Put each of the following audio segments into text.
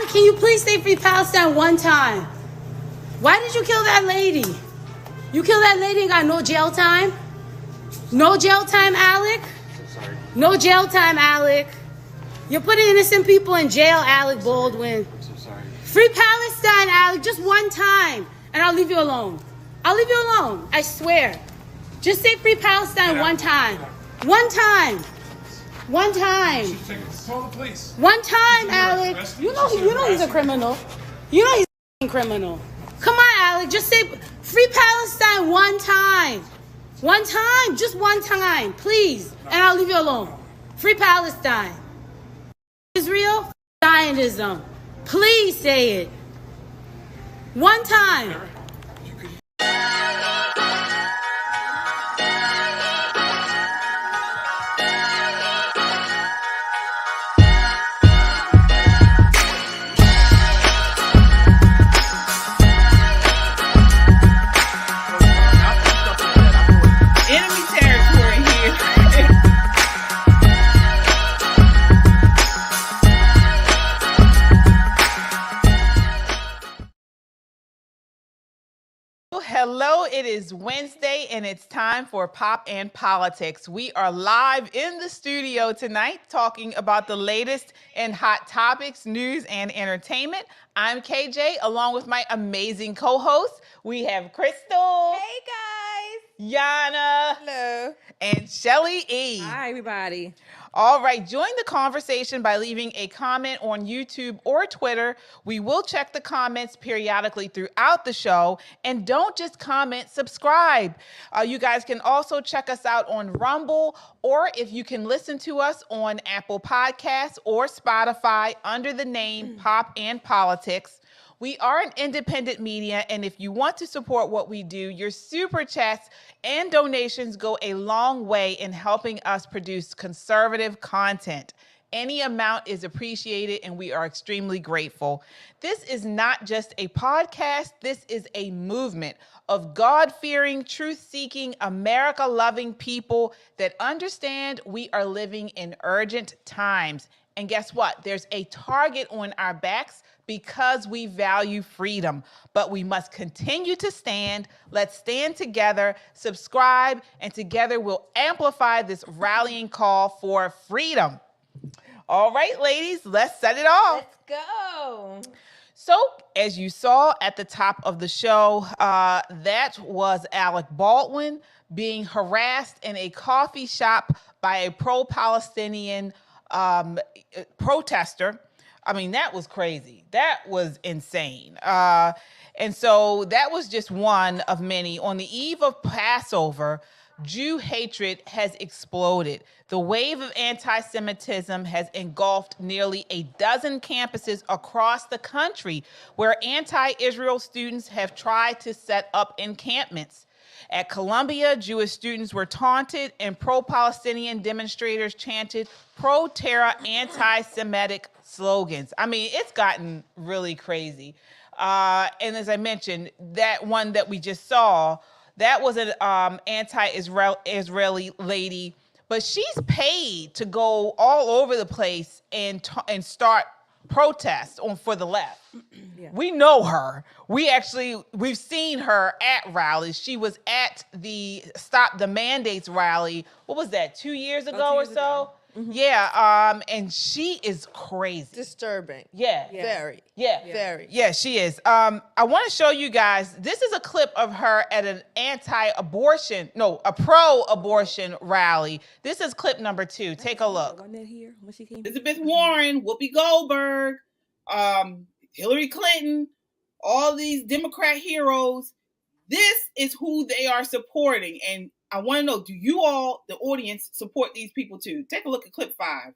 Alec, can you please say free Palestine one time? Why did you kill that lady? You killed that lady and got no jail time? No jail time, Alec? Sorry. No jail time, Alec. You're putting innocent people in jail, Alec Baldwin. I'm so sorry. Free Palestine, Alec, just one time, and I'll leave you alone. I'll leave you alone, I swear. Just say free Palestine one time. One time. One time. Call the police. One time, Alec. You know he's a criminal. You know he's a criminal. Come on, Alec, just say free Palestine one time. One time, just one time, please, and I'll leave you alone. Free Palestine. Israel, Zionism. Please say it. One time. Enemy territory here. Hello, it is Wednesday and it's time for Pop and Politics. We are live in the studio tonight talking about the latest in hot topics, news, and entertainment. I'm KJ along with my amazing co-hosts. We have Crystal. Hey guys. Yana. Hello. And Shelly E. Hi everybody. All right, join the conversation by leaving a comment on YouTube or Twitter. We will check the comments periodically throughout the show. And don't just comment, subscribe. You guys can also check us out on Rumble, or if you can listen to us on Apple Podcasts or Spotify under the name Pop and Politics. We are an independent media, and if you want to support what we do, your super chats and donations go a long way in helping us produce conservative content. Any amount is appreciated, and we are extremely grateful. This is not just a podcast. This is a movement of God-fearing, truth-seeking, America-loving people that understand we are living in urgent times. And guess what? There's a target on our backs because we value freedom. But we must continue to stand. Let's stand together, subscribe, and together we'll amplify this rallying call for freedom. All right, ladies, let's set it off. Let's go. So, as you saw at the top of the show, that was Alec Baldwin being harassed in a coffee shop by a pro-Palestinian protester. I mean, that was crazy. That was insane. And so that was just one of many. On the eve of Passover, Jew hatred has exploded. The wave of anti-Semitism has engulfed nearly a dozen campuses across the country where anti-Israel students have tried to set up encampments. At Columbia, Jewish students were taunted and pro-Palestinian demonstrators chanted pro-terror, anti-Semitic slogans. I mean, it's gotten really crazy. And as I mentioned, that one that we just saw, that was an anti-Israeli lady, but she's paid to go all over the place and start protests for the left. Yeah. We know her. We've seen her at rallies. She was at the Stop the Mandates rally. What was that, 2 years ago or so? Mm-hmm. Yeah, and she is crazy. Disturbing. Yeah. Very. Yeah. Very. Yeah, she is. I want to show you guys, this is a clip of her at an a pro-abortion rally. This is clip number 2. Take a look. Elizabeth Warren, Whoopi Goldberg, Hillary Clinton, all these Democrat heroes. This is who they are supporting. And I want to know, do you all, the audience, support these people too? Take a look at clip 5.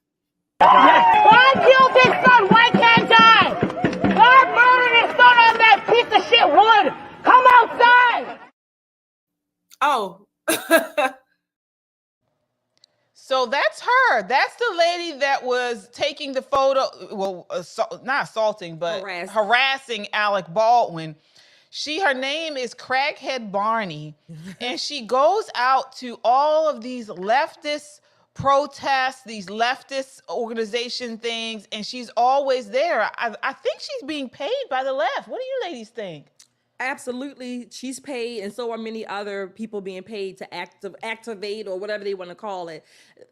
God killed his son. Why can't I? God murdered his son on that piece of shit wood. Come outside. Oh. So that's her. That's the lady that was taking the photo, well, not assaulting, but harassing Alec Baldwin. Her name is Crackhead Barney, and she goes out to all of these leftist protests, these leftist organization things, and she's always there. I think she's being paid by the left. What do you ladies think? Absolutely, she's paid, and so are many other people being paid to activate or whatever they want to call it.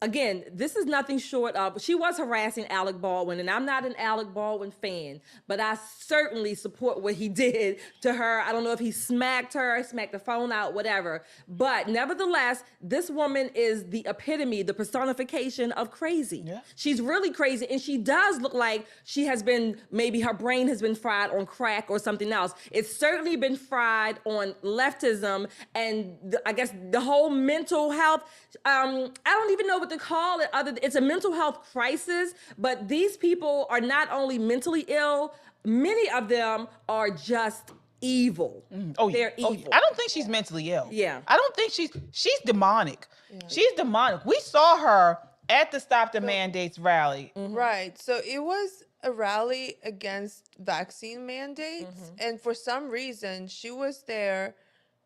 Again, this is nothing short of, she was harassing Alec Baldwin, and I'm not an Alec Baldwin fan, but I certainly support what he did to her. I don't know if he smacked her, smacked the phone out, whatever. But nevertheless, this woman is the epitome, the personification of crazy. Yeah. She's really crazy, and she does look like she has been, maybe her brain has been fried on crack or something else. It's certainly been fried on leftism and I guess the whole mental health. I don't even know what to call it. It's a mental health crisis, but these people are not only mentally ill, many of them are just evil. They're evil. I don't think she's mentally ill. Yeah. I don't think she's demonic. Yeah. She's demonic. We saw her at the Stop the Mandates rally. Right. So it was a rally against vaccine mandates, and for some reason she was there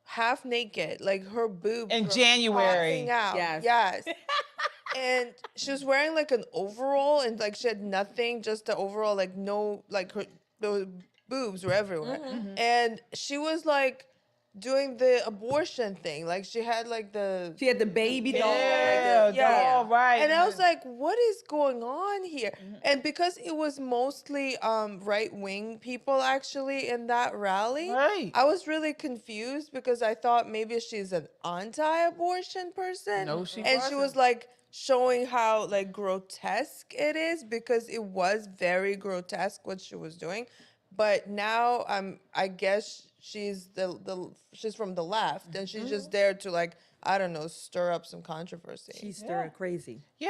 half naked, like her boobs in were January. popping out. Yes. And she was wearing like an overall, and like she had nothing, just the overall, like no, like the boobs were everywhere. And she was like doing the abortion thing, like she had the baby doll, doll, right? And I was like, what is going on here? And because it was mostly right-wing people actually in that rally, right, I was really confused because I thought maybe she's an anti-abortion person. No, she and wasn't. she was like showing how like grotesque it is, because it was very grotesque what she was doing. But now I guess she's she's from the left, and she's just there to, like, I don't know, stir up some controversy. She's stirring crazy. Yeah.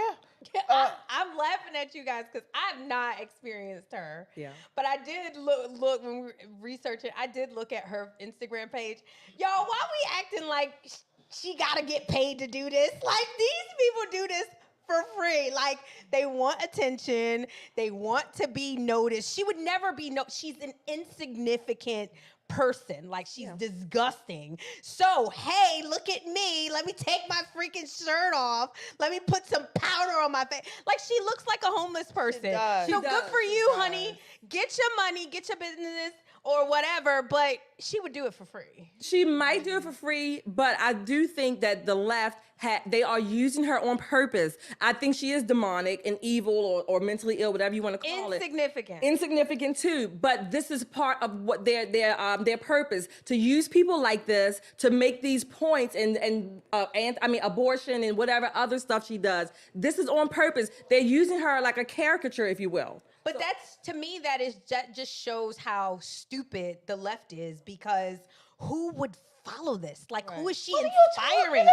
I'm laughing at you guys because I've not experienced her. Yeah. But I did look when we were researching, I did look at her Instagram page. Y'all, why we acting like she got to get paid to do this? Like, these people do this for free. Like, they want attention. They want to be noticed. She would never be she's an insignificant person. Like, she's disgusting. So, hey, look at me. Let me take my freaking shirt off. Let me put some powder on my face. Like, she looks like a homeless person. So good for you, honey. Get your money, get your business or whatever, but she would do it for free. She might do it for free, but I do think that the left, they are using her on purpose. I think she is demonic and evil or mentally ill, whatever you want to call it. Insignificant too, but this is part of what their purpose, to use people like this to make these points and abortion and whatever other stuff she does. This is on purpose. They're using her like a caricature, if you will. But that's, to me, that is just shows how stupid the left is, because who would follow this? Like, who is she inspiring?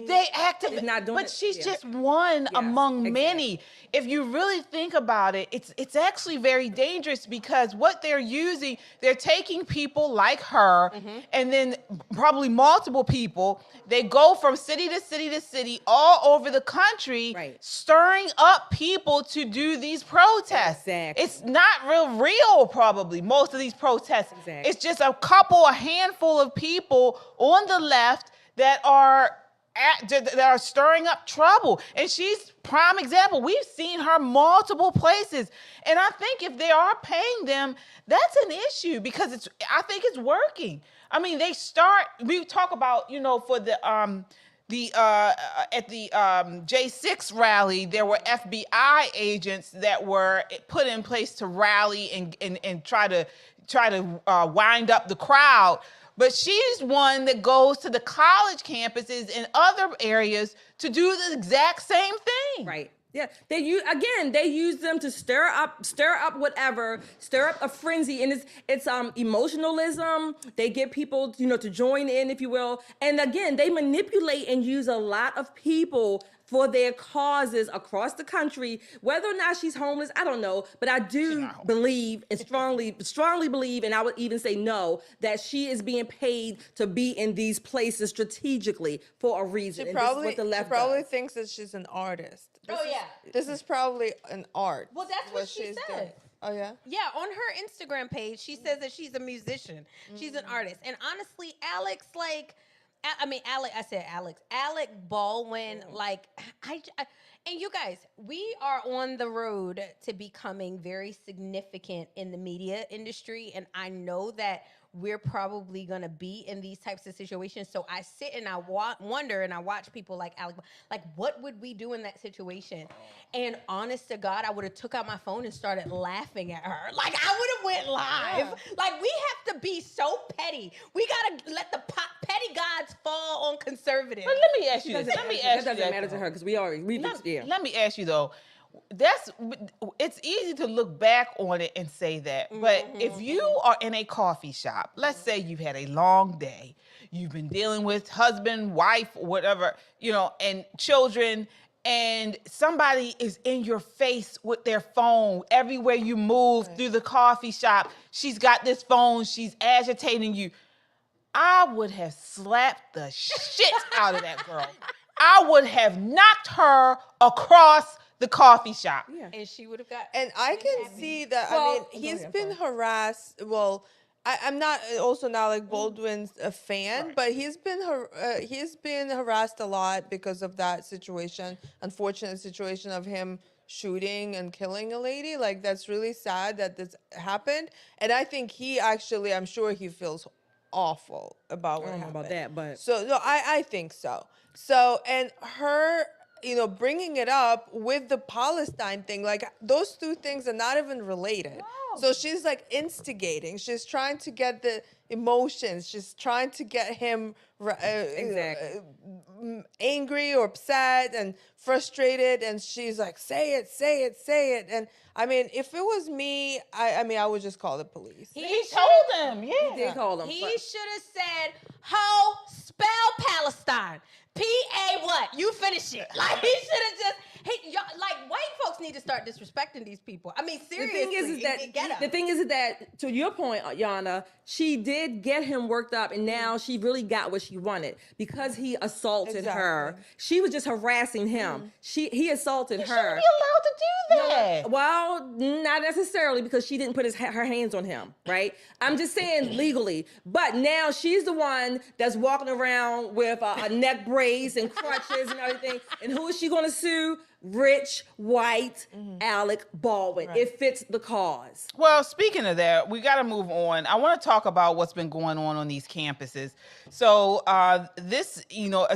They activate, not doing but she's just one among many. If you really think about it, it's actually very dangerous, because what they're using, they're taking people like her, and then probably multiple people. They go from city to city to city all over the country, stirring up people to do these protests. Exactly. It's not real, probably, most of these protests. Exactly. It's just a handful of people on the left that are stirring up trouble. And she's prime example. We've seen her multiple places. And I think if they are paying them, that's an issue, because I think it's working. I mean, we talk about, for the at the J6 rally, there were FBI agents that were put in place to rally and try to wind up the crowd. But she's one that goes to the college campuses and other areas to do the exact same thing. Right. Yeah. They use them to stir up whatever, stir up a frenzy, and it's emotionalism. They get people, to join in, if you will. And again, they manipulate and use a lot of people for their causes across the country. Whether or not she's homeless, I don't know, but I do believe and strongly believe, and I would even say no, that she is being paid to be in these places strategically for a reason. She probably thinks that she's an artist. This is probably an art. Well, that's what she said. Doing. Oh, yeah? Yeah, on her Instagram page, she says that she's a musician. She's an artist. And honestly, Alex, like, Alec Baldwin, like, and you guys, we are on the road to becoming very significant in the media industry. And I know that we're probably going to be in these types of situations. So I sit and I wonder, and I watch people like Alec, like, what would we do in that situation? And honest to God, I would have took out my phone and started laughing at her. Like, I would have went live. Yeah. Like, we have to be so petty. We got to let the petty gods fall on conservatives. But let me ask you this. That doesn't matter to her because Let me ask you though. It's easy to look back on it and say that, but if you are in a coffee shop, let's say you've had a long day, you've been dealing with husband, wife, whatever, and children, and somebody is in your face with their phone everywhere you move through the coffee shop, she's got this phone, she's agitating you. I would have slapped the shit out of that girl. I would have knocked her across the coffee shop. Yeah. And she would have got. And I can see that. Well, he's been harassed. Well, I'm not also not like Baldwin's a fan, but he's been harassed a lot because of that situation, unfortunate situation of him shooting and killing a lady. Like, that's really sad that this happened. And I think I'm sure he feels awful about what happened. I don't know about that, but so no, I think so. So, and her, bringing it up with the Palestine thing, like, those two things are not even related. No. So she's like instigating. She's trying to get the emotions. She's trying to get him angry or upset and frustrated. And she's like, say it, say it, say it. And I mean, if it was me, I would just call the police. He told him, yeah. He did call him. He should have said, "Ho, spell Palestine. P-A what? You finish it." Like, he should have just, like, white folks need to start disrespecting these people. I mean, seriously. The thing is that, to your point, Yana, she did get him worked up, and now she really got what she wanted because he assaulted her. She was just harassing him. He assaulted her. She shouldn't be allowed to do that. Well, not necessarily, because she didn't put her hands on him, right? I'm just saying legally. But now she's the one that's walking around with a neck brace and crutches and everything. And who is she going to sue? Rich, white, Alec Baldwin. Right. It fits the cause. Well, speaking of that, we got to move on. I want to talk about what's been going on these campuses. So a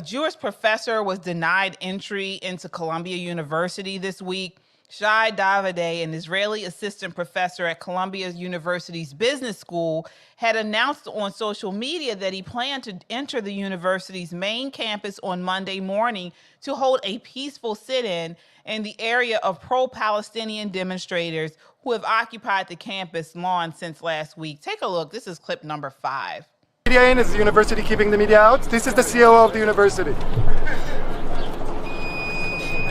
Jewish professor was denied entry into Columbia University this week. Shai Davide, an Israeli assistant professor at Columbia University's business school, had announced on social media that he planned to enter the university's main campus on Monday morning to hold a peaceful sit-in in the area of pro-Palestinian demonstrators who have occupied the campus lawn since last week. Take a look. This is clip number 5. Media in, is the university keeping the media out? This is the COO of the university.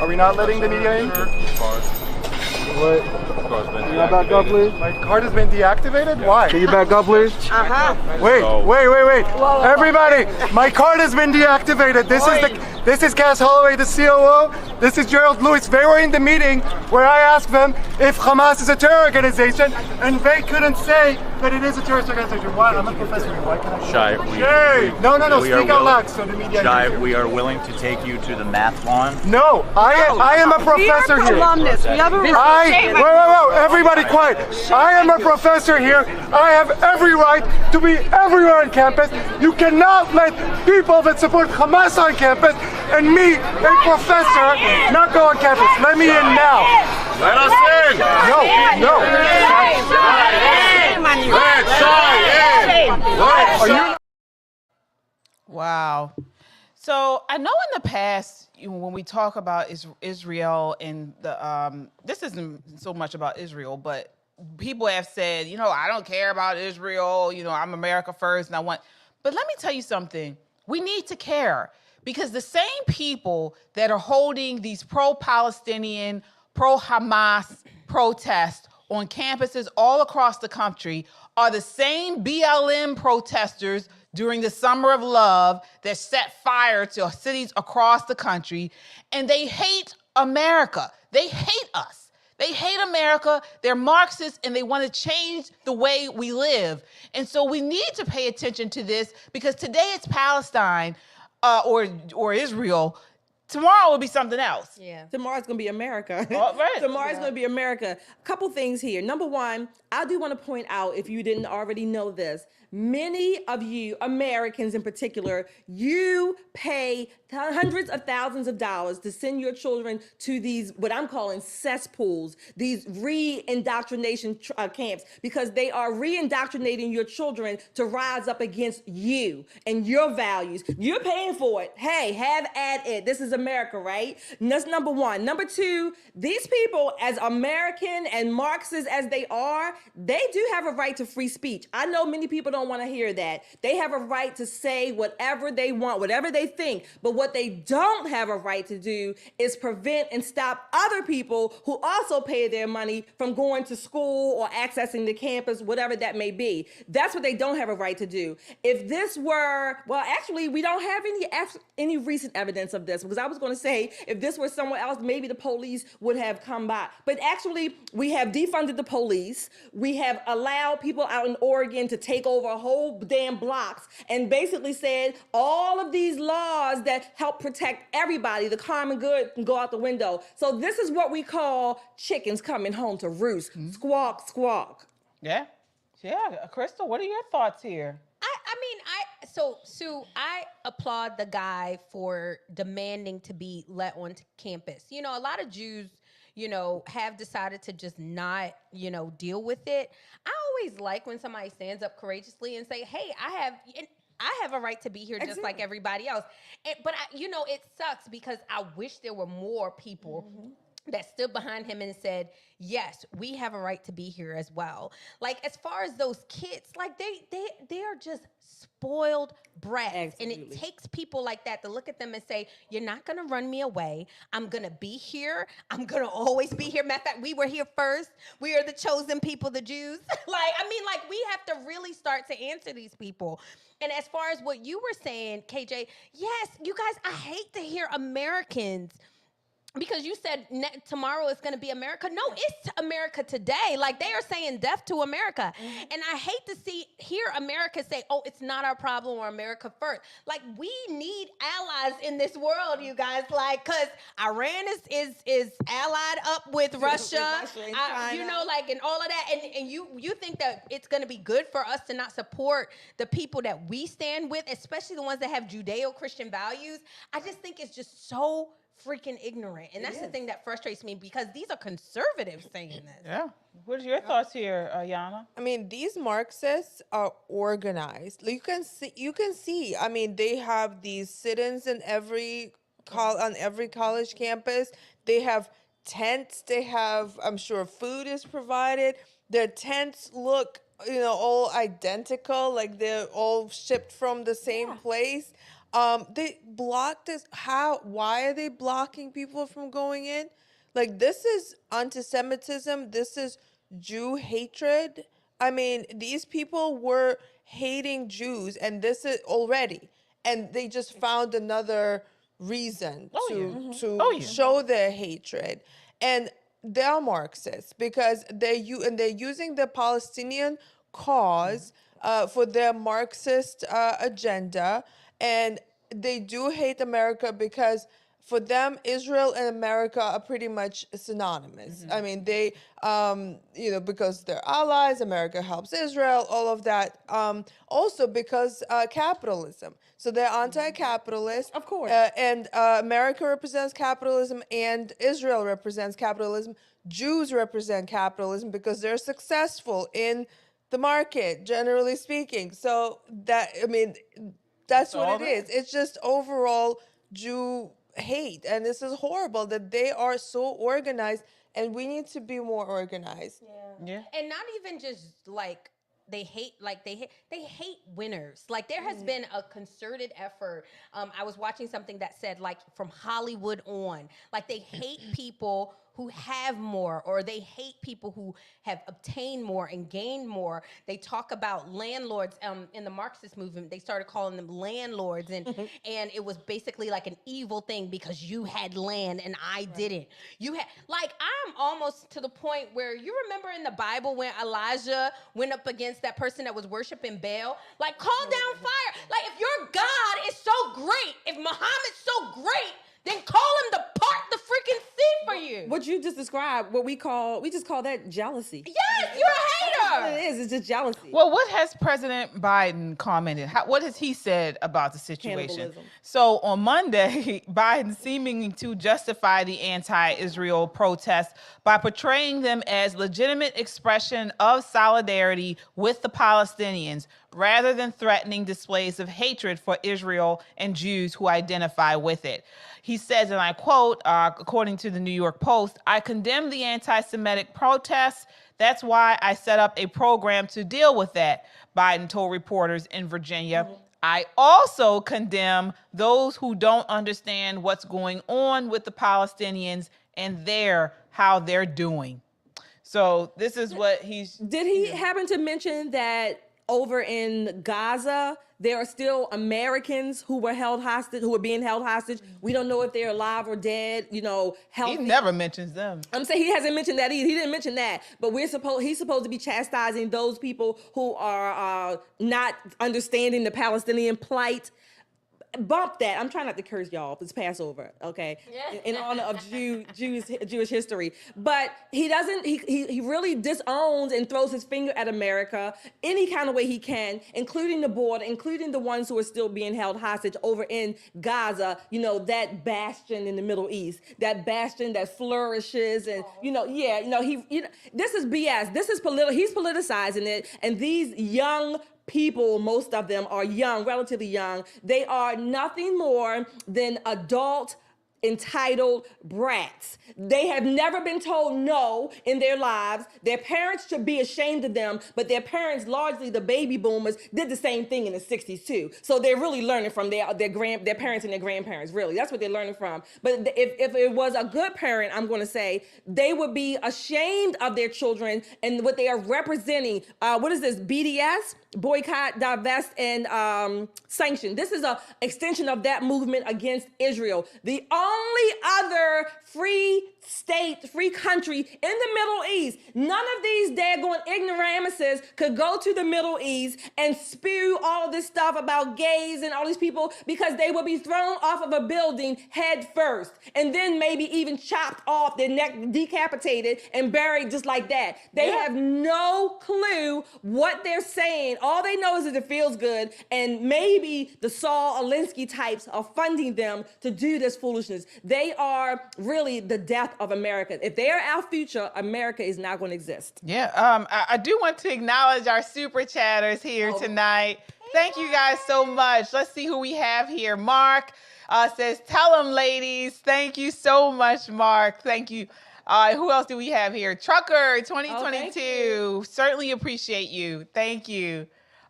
Are we not letting the media in? What? Can you back up, please? My card has been deactivated? Why? Can you back up, please? Wait. Everybody, my card has been deactivated. This is Cass Holloway, the COO. This is Gerald Lewis. They were in the meeting where I asked them if Hamas is a terror organization, and they couldn't say that it is a terrorist organization. Why? I'm a professor. Why can I? Shai, no. Speak out loud so the media. Shai, we are willing to take you to the math lawn. No, I am a professor here. Wait, everybody quiet. I am a professor here. I have every right to be everywhere on campus. You cannot let people that support Hamas on campus and me, a professor, not go on campus. Let me in now. Let us in. No. Wow. So I know in the past, when we talk about Israel and this isn't so much about Israel, but people have said, I don't care about Israel. I'm America first, and But let me tell you something. We need to care, because the same people that are holding these pro-Palestinian, pro-Hamas protests on campuses all across the country are the same BLM protesters during the Summer of Love that set fire to cities across the country, and they hate America. They hate us. They hate America, they're Marxists, and they want to change the way we live. And so we need to pay attention to this because today it's Palestine or Israel. Tomorrow will be something else. Yeah. Tomorrow's going to be America. Oh, right. Tomorrow's going to be America. A couple things here. Number one, I do want to point out, if you didn't already know this, many of you, Americans in particular, you pay hundreds of thousands of dollars to send your children to these, what I'm calling cesspools, these re-indoctrination camps, because they are re-indoctrinating your children to rise up against you and your values. You're paying for it. Hey, have at it. This is America, right? And that's number one. Number two, these people, as American and Marxist as they are, they do have a right to free speech. I know many people don't want to hear that. They have a right to say whatever they want, whatever they think. But what they don't have a right to do is prevent and stop other people who also pay their money from going to school or accessing the campus, whatever that may be. That's what they don't have a right to do. If this were, well, actually, we don't have any recent evidence of this, because I was going to say, if this were somewhere else, maybe the police would have come by. But actually, we have defunded the police. We have allowed people out in Oregon to take over whole damn blocks and basically said all of these laws that help protect everybody, the common good, can go out the window. So this is what we call chickens coming home to roost. Squawk, squawk. Yeah. Yeah. Crystal, what are your thoughts here? So Sue, I applaud the guy for demanding to be let onto campus. You know, a lot of Jews, you know, have decided to just not, you know, deal with it. I always like when somebody stands up courageously and say, hey, I have a right to be here just like everybody else. But you know, it sucks because I wish there were more people that stood behind him and said, yes, we have a right to be here as well. Like, as far as those kids, like they are just spoiled brats. Absolutely. And it takes people like that to look at them and say, you're not going to run me away. I'm going to be here. I'm going to always be here. Matter of fact, we were here first. We are the chosen people, the Jews. We have to really start to answer these people. And as far as what you were saying, KJ, yes, you guys, I hate to hear Americans, because you said tomorrow is going to be America. No, it's America today. Like, they are saying death to America. And I hate to hear America say, oh, it's not our problem, or America first. Like, we need allies in this world, you guys. Like, because Iran is allied up with Russia, you know, like, and all of that. And you think that it's going to be good for us to not support the people that we stand with, especially the ones that have Judeo-Christian values? I just think it's just so freaking ignorant. And that's the thing that frustrates me, because these are conservatives saying this. Yeah. What are your thoughts here, Yana? I mean, these Marxists are organized. You can see. I mean, they have these sit-ins in on every college campus. They have tents. They have, I'm sure, food is provided. Their tents look, you know, all identical, like they're all shipped from the same place. They blocked this. Why are they blocking people from going in? Like, this is antisemitism. This is Jew hatred. I mean, these people were hating Jews, and this is already, and they just found another reason to show their hatred. And they're Marxists because they're using the Palestinian cause for their Marxist agenda. And they do hate America because for them, Israel and America are pretty much synonymous. I mean, they, you know, because they're allies, America helps Israel, all of that. Also because capitalism. So they're anti-capitalist. Of course. And America represents capitalism and Israel represents capitalism. Jews represent capitalism because they're successful in the market, generally speaking. So that, I mean, that's what it is. It's just overall Jew hate. And this is horrible that they are so organized, and we need to be more organized. Yeah. And not even just like they hate winners. Like, there has been a concerted effort. I was watching something that said, like, from Hollywood on, like, they hate people who have more, or they hate people who have obtained more and gained more. They talk about landlords in the Marxist movement. They started calling them landlords, and and it was basically like an evil thing because you had land and I didn't. You had, like, I'm almost to the point where, you remember in the Bible when Elijah went up against that person that was worshiping Baal? Like, call down fire. Like, if your God is so great, if Muhammad's so great, then call him to part the freaking sea for you. What you just described, we just call that jealousy. Yes, you're a hater. That's what it is. It's just jealousy. Well, what has President Biden commented? What has he said about the situation? Cannibalism. So on Monday, Biden seeming to justify the anti-Israel protests by portraying them as legitimate expression of solidarity with the Palestinians, rather than threatening displays of hatred for Israel and Jews who identify with it. He says, and I quote, according to the New York Post, "I condemn the anti-Semitic protests. That's why I set up a program to deal with that," Biden told reporters in Virginia. "I also condemn those who don't understand what's going on with the Palestinians and how they're doing." So this is what he's... Did he happen to mention that over in Gaza, there are still Americans who were held hostage, who are being held hostage? We don't know if they're alive or dead, healthy. He never mentions them. I'm saying he hasn't mentioned that either. He didn't mention that. But he's supposed to be chastising those people who are not understanding the Palestinian plight. Bump that. I'm trying not to curse, y'all. It's Passover, okay? In honor of Jewish history. But he doesn't, he really disowns and throws his finger at America any kind of way he can, including the border, including the ones who are still being held hostage over in Gaza, that bastion in the Middle East, that bastion that flourishes. And, this is BS. This is he's politicizing it. And these young people, most of them are young, relatively young. They are nothing more than adult entitled brats. They have never been told no in their lives. Their parents should be ashamed of them, but their parents, largely the baby boomers, did the same thing in the 60s too. So they're really learning from their parents and their grandparents, really. That's what they're learning from. But if it was a good parent, I'm going to say, they would be ashamed of their children and what they are representing. What is this, BDS? Boycott, divest, and sanction. This is an extension of that movement against Israel. The only other free state, free country in the Middle East. None of these daggone ignoramuses could go to the Middle East and spew all of this stuff about gays and all these people, because they would be thrown off of a building head first, and then maybe even chopped off, their neck decapitated and buried just like that. They have no clue what they're saying. All they know is that it feels good, and maybe the Saul Alinsky types are funding them to do this foolishness. They are really the death of America. If they are our future, America is not going to exist. Yeah, I do want to acknowledge our super chatters here tonight. Thank you guys so much. Let's see who we have here. Mark says, "Tell them, ladies." Thank you so much, Mark. Thank you. Who else do we have here? Trucker 2022. Certainly appreciate you. Thank you.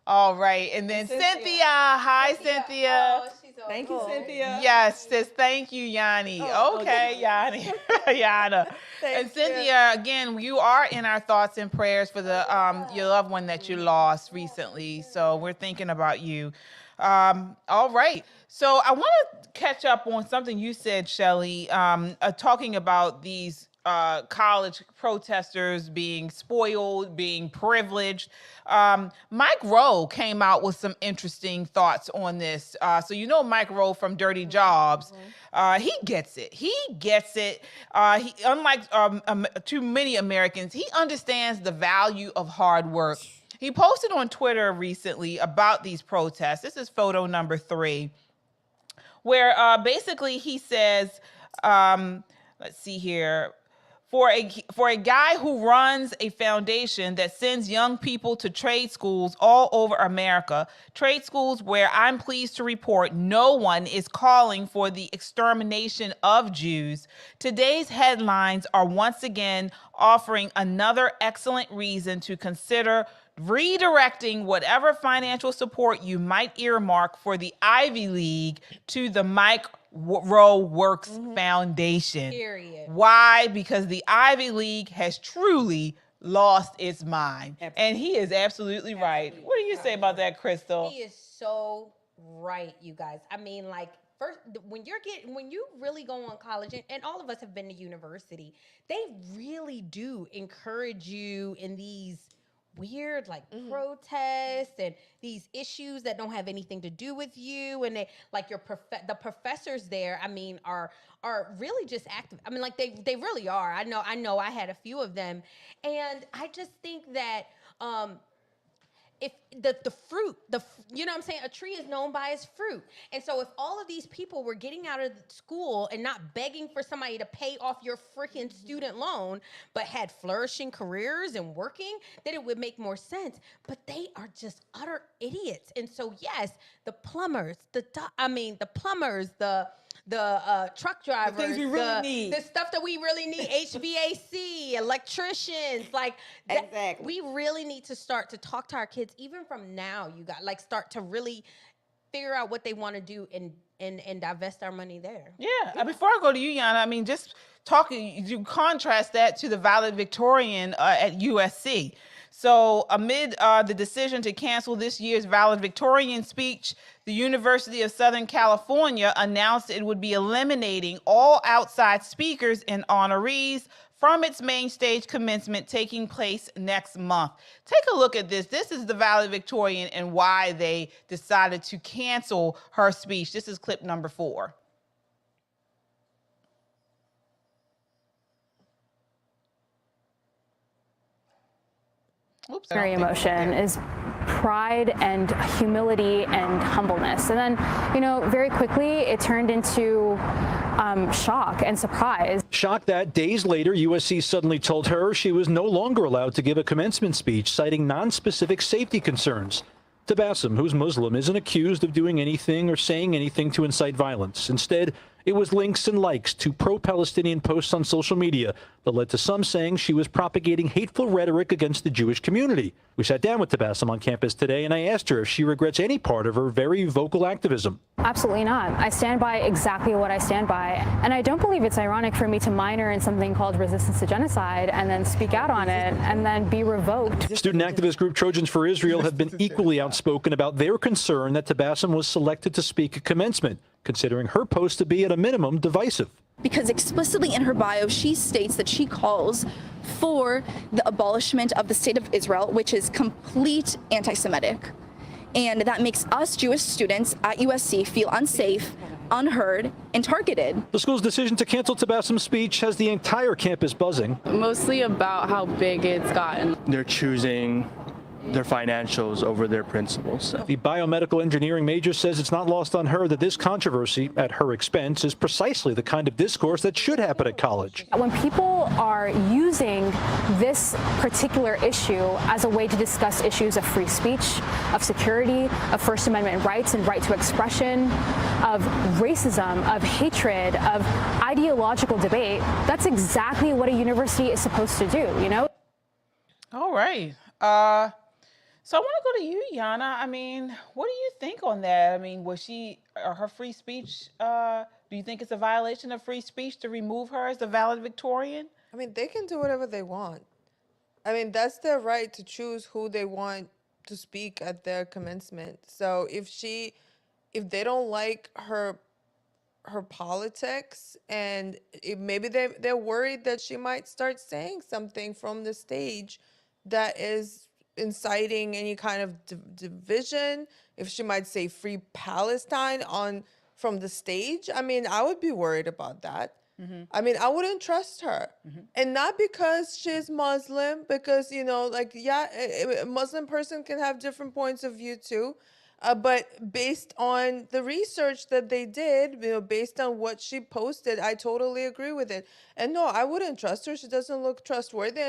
All right. And then Cynthia. Hi, Cynthia. Thank you, Cynthia. Yes, says thank you, Yanni. Okay, Yanni. Yana. And Cynthia, again, you are in our thoughts and prayers for the your loved one that you lost recently. So we're thinking about you. All right. So I want to catch up on something you said, Shelley, talking about these college protesters being spoiled, being privileged. Mike Rowe came out with some interesting thoughts on this. So Mike Rowe from Dirty Jobs. He gets it. He gets it. He, unlike too many Americans, he understands the value of hard work. He posted on Twitter recently about these protests. This is photo number 3, where basically he says, let's see here, for a guy who runs a foundation that sends young people to trade schools all over America, trade schools where I'm pleased to report no one is calling for the extermination of Jews, today's headlines are once again offering another excellent reason to consider redirecting whatever financial support you might earmark for the Ivy League to the Mike Rowe Works Foundation. Period. Why? Because the Ivy League has truly lost its mind. And he is absolutely right. What do you say about that, Crystal? He is so right, you guys. I mean, like, first, when you really go on college, and all of us have been to university, they really do encourage you in these weird like protests and these issues that don't have anything to do with you, and they like the professors there, I mean, are really just active. I mean, like they really are. I know I had a few of them, and I just think that if the fruit, you know what I'm saying? A tree is known by its fruit. And so if all of these people were getting out of school and not begging for somebody to pay off your freaking student loan, but had flourishing careers and working, then it would make more sense. But they are just utter idiots. And so yes, the plumbers, the truck drivers, things we really need. the stuff that we really need, HVAC, electricians, like exactly. we really need to start to talk to our kids even from now. You got like start to really figure out what they want to do and divest our money there. Yeah. Before I go to you, Yana, I mean, just talking, you contrast that to the valedictorian at USC. So amid the decision to cancel this year's valedictorian speech, the University of Southern California announced it would be eliminating all outside speakers and honorees from its main stage commencement taking place next month. Take a look at this. This is the valedictorian and why they decided to cancel her speech. This is clip number 4. Primary emotion is pride and humility and humbleness. And then, you know, very quickly it turned into shock and surprise. Shock that days later, USC suddenly told her she was no longer allowed to give a commencement speech, citing non-specific safety concerns. Tabassum, who's Muslim, isn't accused of doing anything or saying anything to incite violence. Instead, it was links and likes to pro-Palestinian posts on social media that led to some saying she was propagating hateful rhetoric against the Jewish community. We sat down with Tabassum on campus today, and I asked her if she regrets any part of her very vocal activism. Absolutely not. I stand by exactly what I stand by. And I don't believe it's ironic for me to minor in something called resistance to genocide and then speak out on it and then be revoked. Student activist group Trojans for Israel have been equally outspoken about their concern that Tabassum was selected to speak at commencement, considering her post to be at a minimum divisive. Because explicitly in her bio, she states that she calls for the abolishment of the state of Israel, which is complete anti-Semitic. And that makes us Jewish students at USC feel unsafe, unheard, and targeted. The school's decision to cancel Tabassum's speech has the entire campus buzzing. Mostly about how big it's gotten. They're choosing their financials over their principles. The biomedical engineering major says it's not lost on her that this controversy, at her expense, is precisely the kind of discourse that should happen at college. When people are using this particular issue as a way to discuss issues of free speech, of security, of First Amendment rights and right to expression, of racism, of hatred, of ideological debate, that's exactly what a university is supposed to do, you know? All right. So I want to go to you, Yana. I mean, what do you think on that? I mean, was her free speech, do you think it's a violation of free speech to remove her as the valedictorian? I mean, they can do whatever they want. I mean, that's their right to choose who they want to speak at their commencement. So if they don't like her politics, and maybe they're worried that she might start saying something from the stage that is inciting any kind of division, if she might say free Palestine from the stage, I mean, I would be worried about that. I mean, I wouldn't trust her. And not because she's Muslim, because, you know, like, yeah, a Muslim person can have different points of view too. But based on the research that they did, you know, based on what she posted, I totally agree with it. And no, I wouldn't trust her. She doesn't look trustworthy,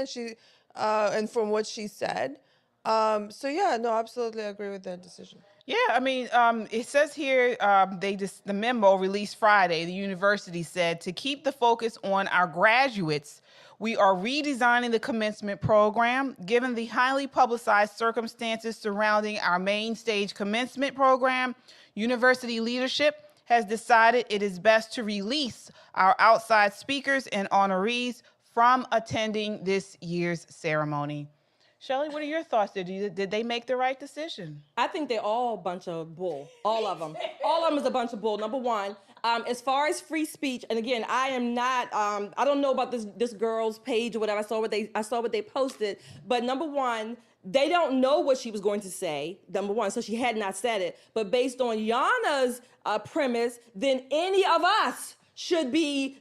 and from what she said. So yeah, no, absolutely agree with that decision. Yeah, I mean, it says here, the memo released Friday, the university said, to keep the focus on our graduates, we are redesigning the commencement program. Given the highly publicized circumstances surrounding our main stage commencement program, university leadership has decided it is best to release our outside speakers and honorees from attending this year's ceremony. Shelley, what are your thoughts? Did they make the right decision? I think they're all a bunch of bull. All of them. All of them is a bunch of bull. Number one, as far as free speech, and again, I am not. I don't know about this girl's page or whatever. I saw what they posted. But number one, they don't know what she was going to say. Number one, so she had not said it. But based on Yana's premise, then any of us should be,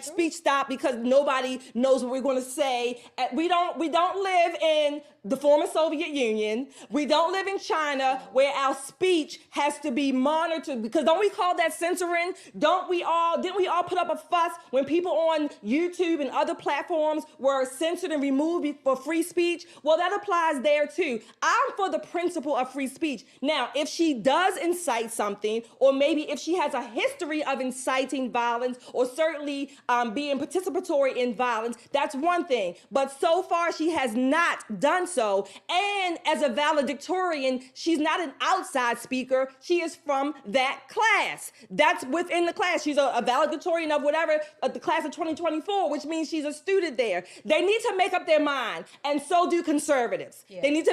speech stop because nobody knows what we're going to say. We don't live in the former Soviet Union. We don't live in China where our speech has to be monitored, because don't we call that censoring? Didn't we all put up a fuss when people on YouTube and other platforms were censored and removed for free speech? Well, that applies there too. I'm for the principle of free speech. Now, if she does incite something, or maybe if she has a history of inciting violence, or certainly being participatory in violence, that's one thing. But so far, she has not done so. And as a valedictorian, she's not an outside speaker. She is from that class. That's within the class. She's a valedictorian of whatever, the class of 2024, which means she's a student there. They need to make up their mind, and so do conservatives. Yeah. We need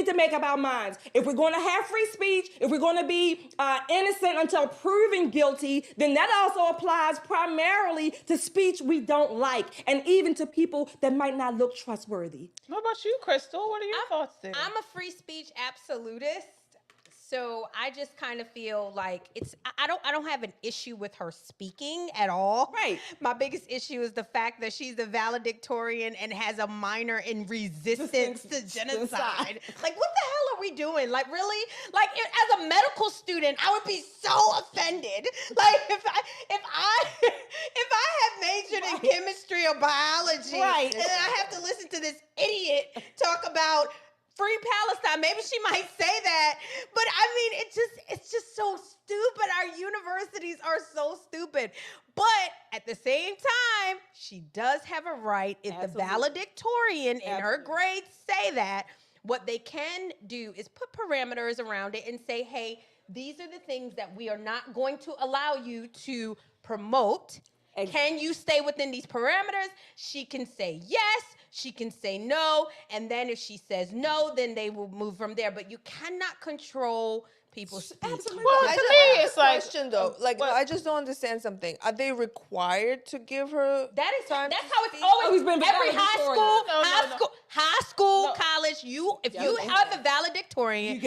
to make up our minds. If we're going to have free speech, if we're going to be innocent until proven guilty, then that also applies primarily to speech we don't like, and even to people that might not look trustworthy. What about you, Crystal? What are your thoughts there? I'm a free speech absolutist. So I just kind of feel like I don't have an issue with her speaking at all. Right. My biggest issue is the fact that she's a valedictorian and has a minor in resistance to genocide. Like, what the hell are we doing? Like, really? Like, as a medical student, I would be so offended. Like, if I had majored in chemistry or biology, and then I have to listen to this idiot talk about free Palestine. Maybe she might say that, but I mean, it's just so stupid. Our universities are so stupid. But at the same time, she does have a right. If the valedictorian in her grades say that, what they can do is put parameters around it and say, hey, these are the things that we are not going to allow you to promote. Can you stay within these parameters? She can say yes, she can say no, and then if she says no, then they will move from there. But you cannot control people's speech. Absolutely. Well, to me, it's like question though. Like, I just don't understand something. Are they required to give her that is time? That's how it's always been. Every high school, college. If you are the valedictorian, you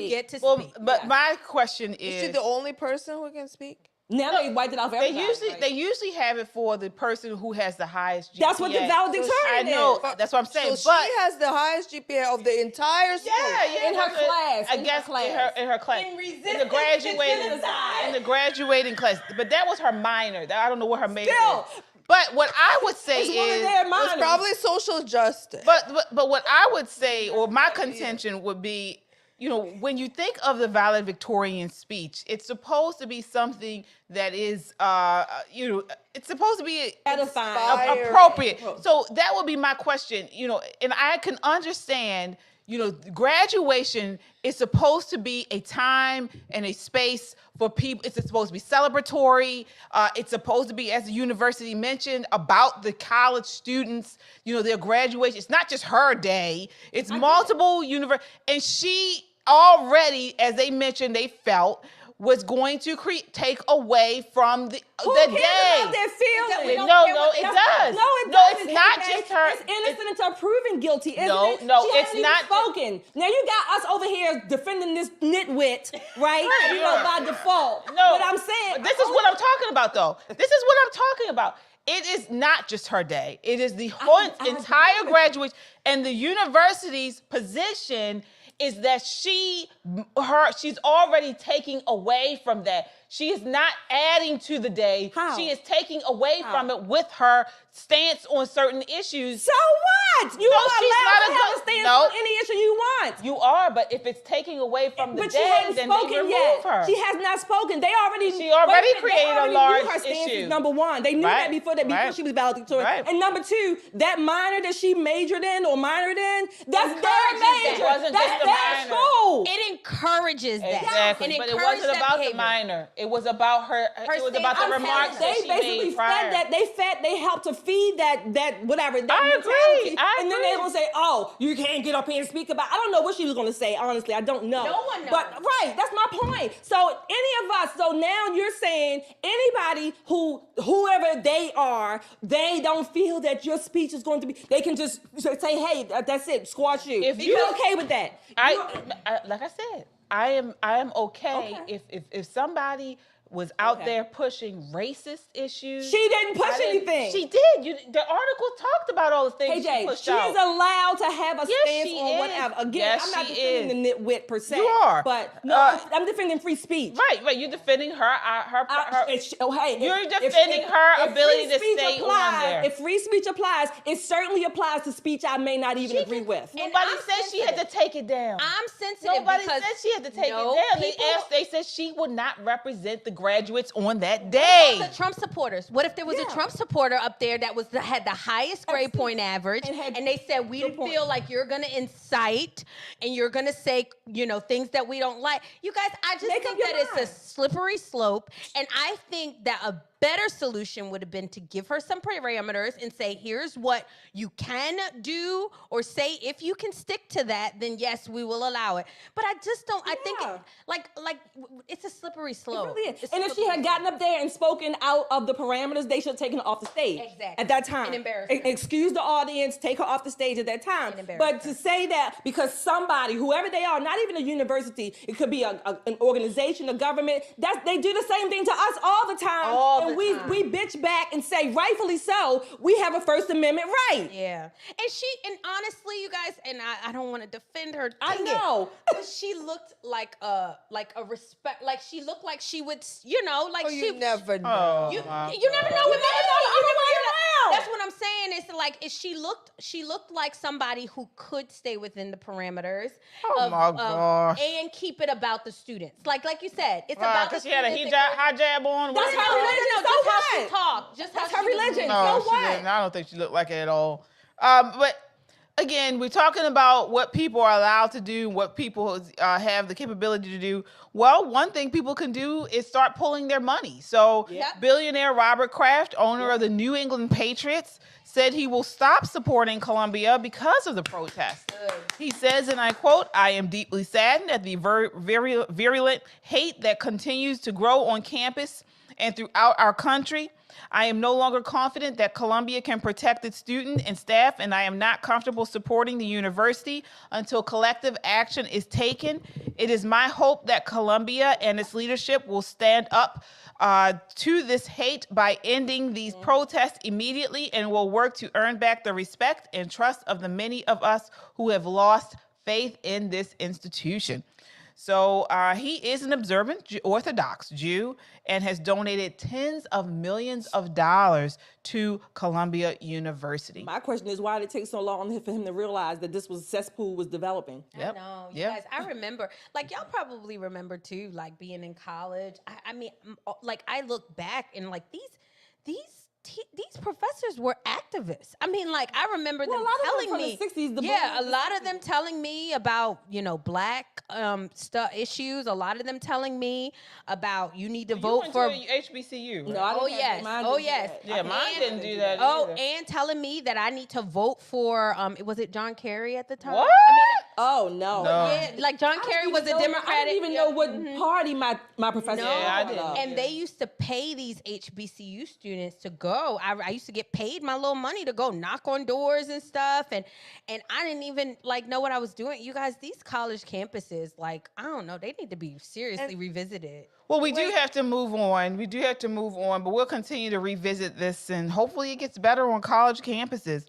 get to speak. But my question is she the only person who can speak? Now they wiped it off everybody. They usually have it for the person who has the highest GPA. That's what the valedictorian I know. That's what I'm saying. So she has the highest GPA of the entire school. Yeah, in her class. I guess in her class. In the graduating class. But that was her minor. I don't know what her major is. But what I would say it's probably social justice. But what I would say, or my contention would be, when you think of the valedictorian speech, it's supposed to be something that is, it's supposed to be edifying, appropriate. So that would be my question, and I can understand, graduation is supposed to be a time and a space for people. It's supposed to be celebratory. It's supposed to be, as the university mentioned, about the college students, their graduation. It's not just her day. It's multiple and she already, as they mentioned, they felt was going to take away from the day. About their feelings? No, it does. No, it doesn't. It's not just her. It's innocent until proven guilty, isn't it? No, she it's not spoken. Now you got us over here defending this nitwit, right? By default. No, but I'm saying this is what I'm talking about, though. This is what I'm talking about. It is not just her day. It is the whole entire graduation, and the university's position is that she's already taking away from that. She is not adding to the day. How? She is taking away from it with her stance on certain issues. So what? You are allowed to have a stance on any issue you want. You are, but if it's taking away from the But day, she hasn't then they spoken remove yet. her. She has not spoken. She already created a knew large her stance issue. is number one. They knew that before she was valedictorian. Right. And number two, that minor that she majored in or minored in, that's their major. It wasn't That's just a their minor. school. It encourages that. Exactly, but it wasn't about the minor. It was about her. It was about the remarks that she made prior. They helped to feed that whatever. That I mentality. agree. And then they gonna say, "Oh, you can't get up here and speak about." I don't know what she was gonna say. Honestly, I don't know. No one knows. But right, that's my point. So any of us. So now you're saying anybody whoever they are, they don't feel that your speech is going to be. They can just say, "Hey, that's it. Squash you." If you're okay with that. Like I said, I am okay. If somebody was out there pushing racist issues. She didn't push anything. She did. The article talked about all the things KJ, she pushed she out. is allowed to have a stance she on is. whatever. Again, Yes, I'm not she defending the nitwit per se. You are. But no, I'm defending free speech. Right. You're defending her. You're defending her if ability free to speech stay applies, on there. If free speech applies, it certainly applies to speech I may not even agree with. Nobody said she had to take it down. I'm sensitive. Nobody because said she had to take no, it down. They said she would not represent the graduates on that day. The Trump supporters. What if there was a Trump supporter up there that had the highest grade point average, and they said we feel like you're going to incite and you're going to say things that we don't like. You guys, I just think that it's a slippery slope, and I think that a better solution would have been to give her some parameters and say, here's what you can do or say. If you can stick to that, then yes, we will allow it. But I just don't, I think it's a slippery slope. It really is. And if she had gotten up there and spoken out of the parameters, they should have taken her off the stage. Exactly. At that time. And embarrassed her. Excuse the audience, take her off the stage at that time. But to say that because somebody, whoever they are, not even a university, it could be an organization, a government, they do the same thing to us all the time. We bitch back and say, rightfully so, we have a First Amendment right. Yeah. And honestly, you guys, and I don't want to defend her. I know. But she looked like a respect, like she looked like she would, you never know. You never know. That's what I'm saying. It's like she looked like somebody who could stay within the parameters and keep it about the students. Like you said, it's about the students. She had a hijab on. That's her religion. Just how she talked. Just That's how her religion. No, so what? she didn't. I don't think she looked like it at all. But again, we're talking about what people are allowed to do, what people have the capability to do. Well, one thing people can do is start pulling their money. So billionaire Robert Kraft, owner of the New England Patriots, said he will stop supporting Columbia because of the protests. He says, and I quote, "I am deeply saddened at the virulent hate that continues to grow on campus and throughout our country. I am no longer confident that Columbia can protect its students and staff, and I am not comfortable supporting the university until collective action is taken. It is my hope that Columbia and its leadership will stand up to this hate by ending these protests immediately and will work to earn back the respect and trust of the many of us who have lost faith in this institution." So he is an observant Orthodox Jew and has donated tens of millions of dollars to Columbia University. My question is, why did it take so long for him to realize that this cesspool was developing? I know. You guys, I remember, y'all probably remember too, being in college. I mean, I look back and these professors were activists. I mean, I remember them telling me. A lot of them telling me about, black issues. A lot of them telling me about you need to vote for HBCU. Right? No, I didn't yes. Yeah, mine didn't do that. Oh, and telling me that I need to vote for. Was it John Kerry at the time? What? Oh no. Yeah, John Kerry was a Democratic. I didn't even know what party my professor. No, I didn't. And they used to pay these HBCU students to go. I used to get get paid my little money to go knock on doors and stuff. And I didn't even like know what I was doing. You guys, these college campuses, like, I don't know, they need to be seriously revisited. Well, we do have to move on. We do have to move on, but we'll continue to revisit this, and hopefully it gets better on college campuses.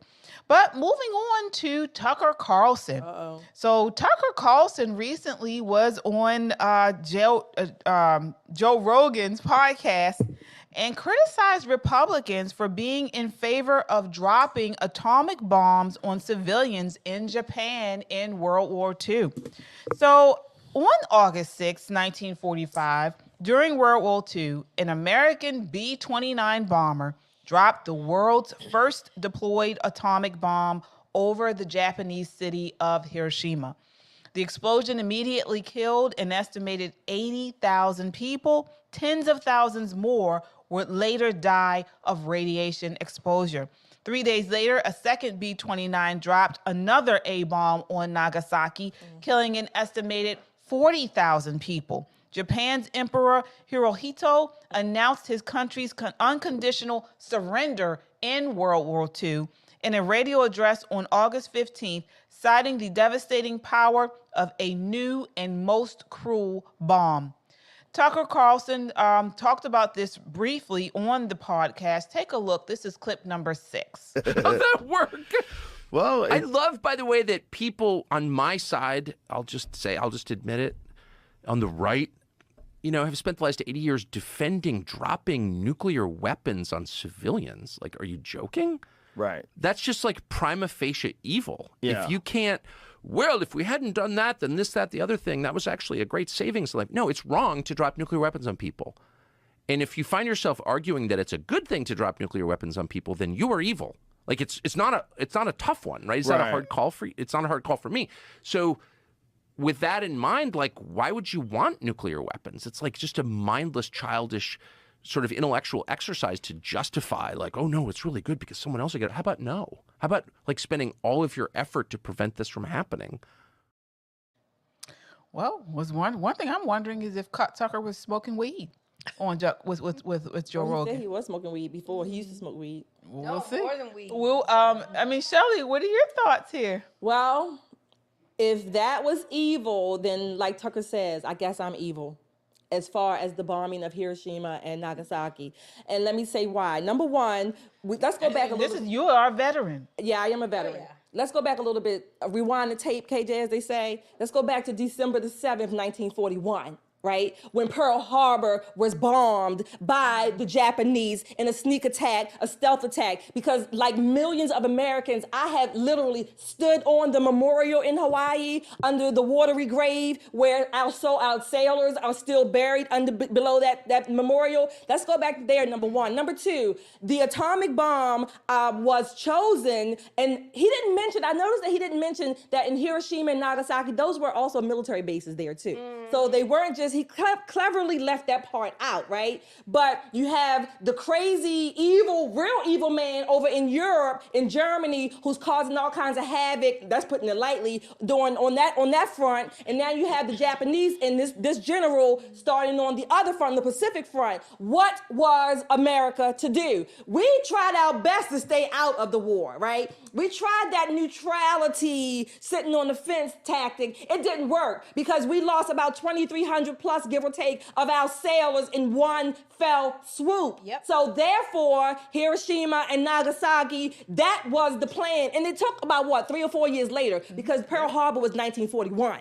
But moving on to Tucker Carlson. So Tucker Carlson recently was on Joe Rogan's podcast and criticized Republicans for being in favor of dropping atomic bombs on civilians in Japan in World War II. So on August 6, 1945, during World War II, an American B-29 bomber dropped the world's first deployed atomic bomb over the Japanese city of Hiroshima. The explosion immediately killed an estimated 80,000 people. Tens of thousands more would later die of radiation exposure. 3 days later, a second B-29 dropped another A-bomb on Nagasaki, killing an estimated 40,000 people. Japan's Emperor Hirohito announced his country's unconditional surrender in World War II in a radio address on August 15th, citing the devastating power of a new and most cruel bomb. Tucker Carlson talked about this briefly on the podcast. Take a look. This is clip number 6. How's that work? Well, I love, by the way, that people on my side, I'll just admit it, on the right, have spent the last 80 years defending dropping nuclear weapons on civilians. Like, are you joking? Right. That's just like prima facie evil. Yeah. If you can't, if we hadn't done that, then this, that, the other thing, that was actually a great savings. Like, no, it's wrong to drop nuclear weapons on people. And if you find yourself arguing that it's a good thing to drop nuclear weapons on people, then you are evil. Like, it's not a tough one, right? It's not a hard call for you. It's not a hard call for me. So with that in mind, like, why would you want nuclear weapons? It's like just a mindless, childish sort of intellectual exercise to justify, like, oh, no, it's really good because someone else will get it. How about no? How about, like, spending all of your effort to prevent this from happening? Well, one thing I'm wondering is if Tucker was smoking weed on with Joe Rogan. He said he was smoking weed before. He used to smoke weed. We'll see. More than weed. Well, I mean, Shelley, what are your thoughts here? Well, if that was evil, then like Tucker says, I guess I'm evil as far as the bombing of Hiroshima and Nagasaki. And let me say why. Number one, let's go back a little. You are a veteran. Yeah, I am a veteran. Let's go back a little bit. Rewind the tape, KJ, as they say. Let's go back to December the 7th, 1941. Right? When Pearl Harbor was bombed by the Japanese in a sneak attack, a stealth attack, because like millions of Americans, I have literally stood on the memorial in Hawaii under the watery grave where our sailors are still buried below that memorial. Let's go back there, number one. Number two, the atomic bomb was chosen, and I noticed that he didn't mention that in Hiroshima and Nagasaki, those were also military bases there too. So they weren't just, he cleverly left that part out, right? But you have the crazy, real evil man over in Europe, in Germany, who's causing all kinds of havoc, that's putting it lightly, on that front. And now you have the Japanese and this general starting on the other front, the Pacific front. What was America to do? We tried our best to stay out of the war, right? We tried that neutrality, sitting on the fence tactic. It didn't work because we lost about 2,300 plus, give or take, of our sailors in one fell swoop. Yep. So therefore, Hiroshima and Nagasaki, that was the plan. And it took about 3 or 4 years later, because Pearl Harbor was 1941.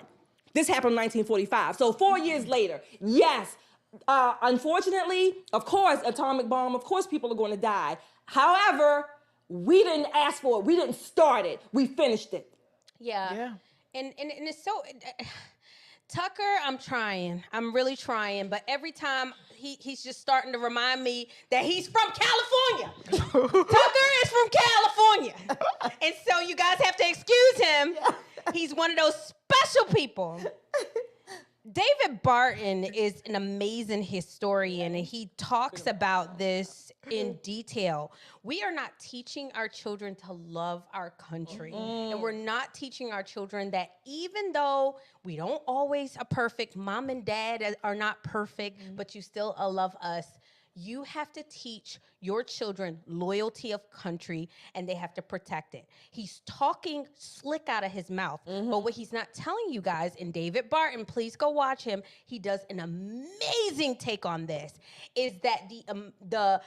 This happened in 1945. So 4 years later, yes, unfortunately, of course, atomic bomb, of course people are going to die. However, we didn't ask for it. We didn't start it. We finished it. Yeah. And it's so... Tucker, I'm trying. I'm really trying. But every time he's just starting to remind me that he's from California. Tucker is from California. And so you guys have to excuse him. He's one of those special people. David Barton is an amazing historian, and he talks about this in detail. We are not teaching our children to love our country. And we're not teaching our children that even though we don't always are perfect, mom and dad are not perfect, but you still love us, You have to teach your children loyalty of country, and they have to protect it. He's talking slick out of his mouth, but what he's not telling you guys, and David Barton, please go watch him, he does an amazing take on this, is that the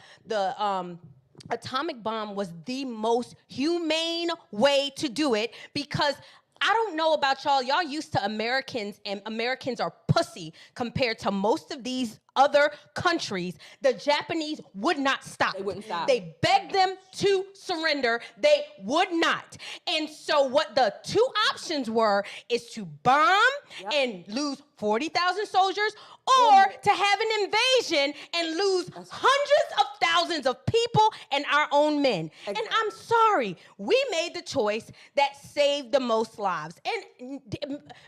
atomic bomb was the most humane way to do it, because I don't know about y'all. Y'all used to Americans, and Americans are pussy compared to most of these other countries. The Japanese would not stop. They wouldn't stop. They begged them to surrender. They would not. And so what the two options were is to bomb and lose 40,000 soldiers, or to have an invasion and lose hundreds of thousands of people and our own men. And I'm sorry, we made the choice that saved the most lives. And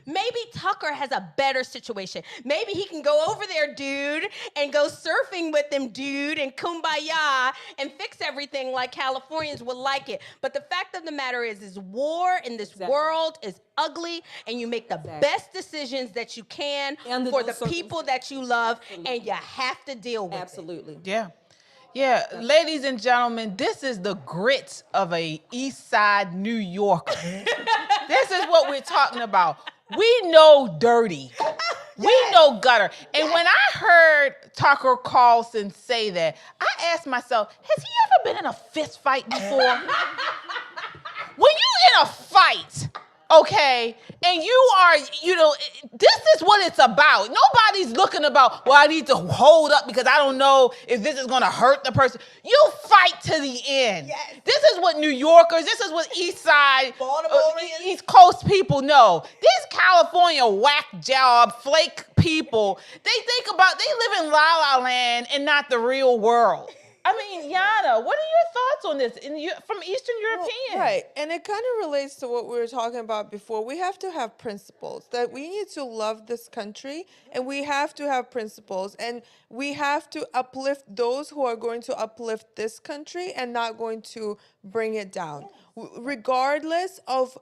maybe Tucker has a better situation. Maybe he can go over there, dude, and go surfing with them, dude, and kumbaya and fix everything like Californians would like it. But the fact of the matter is war in this world is ugly, and you make the best decisions that you can for the people that you love, and you have to deal with it. Yeah. Yeah, ladies and gentlemen, this is the grits of a East Side New Yorker. This is what we're talking about. We know dirty. We know gutter. And when I heard Tucker Carlson say that, I asked myself, has he ever been in a fist fight before? When you in a fight, okay, and you are, this is what it's about. Nobody's looking about, well, I need to hold up because I don't know if this is going to hurt the person. You fight to the end. Yes. This is what New Yorkers, this is what East Side, East Coast people know. These California whack job, flake people, they live in La La Land and not the real world. I mean, Yana, what are your thoughts on this from Eastern Europeans? Well, right, and it kind of relates to what we were talking about before. We have to have principles, that we need to love this country, and we have to have principles, and we have to uplift those who are going to uplift this country and not going to bring it down, regardless of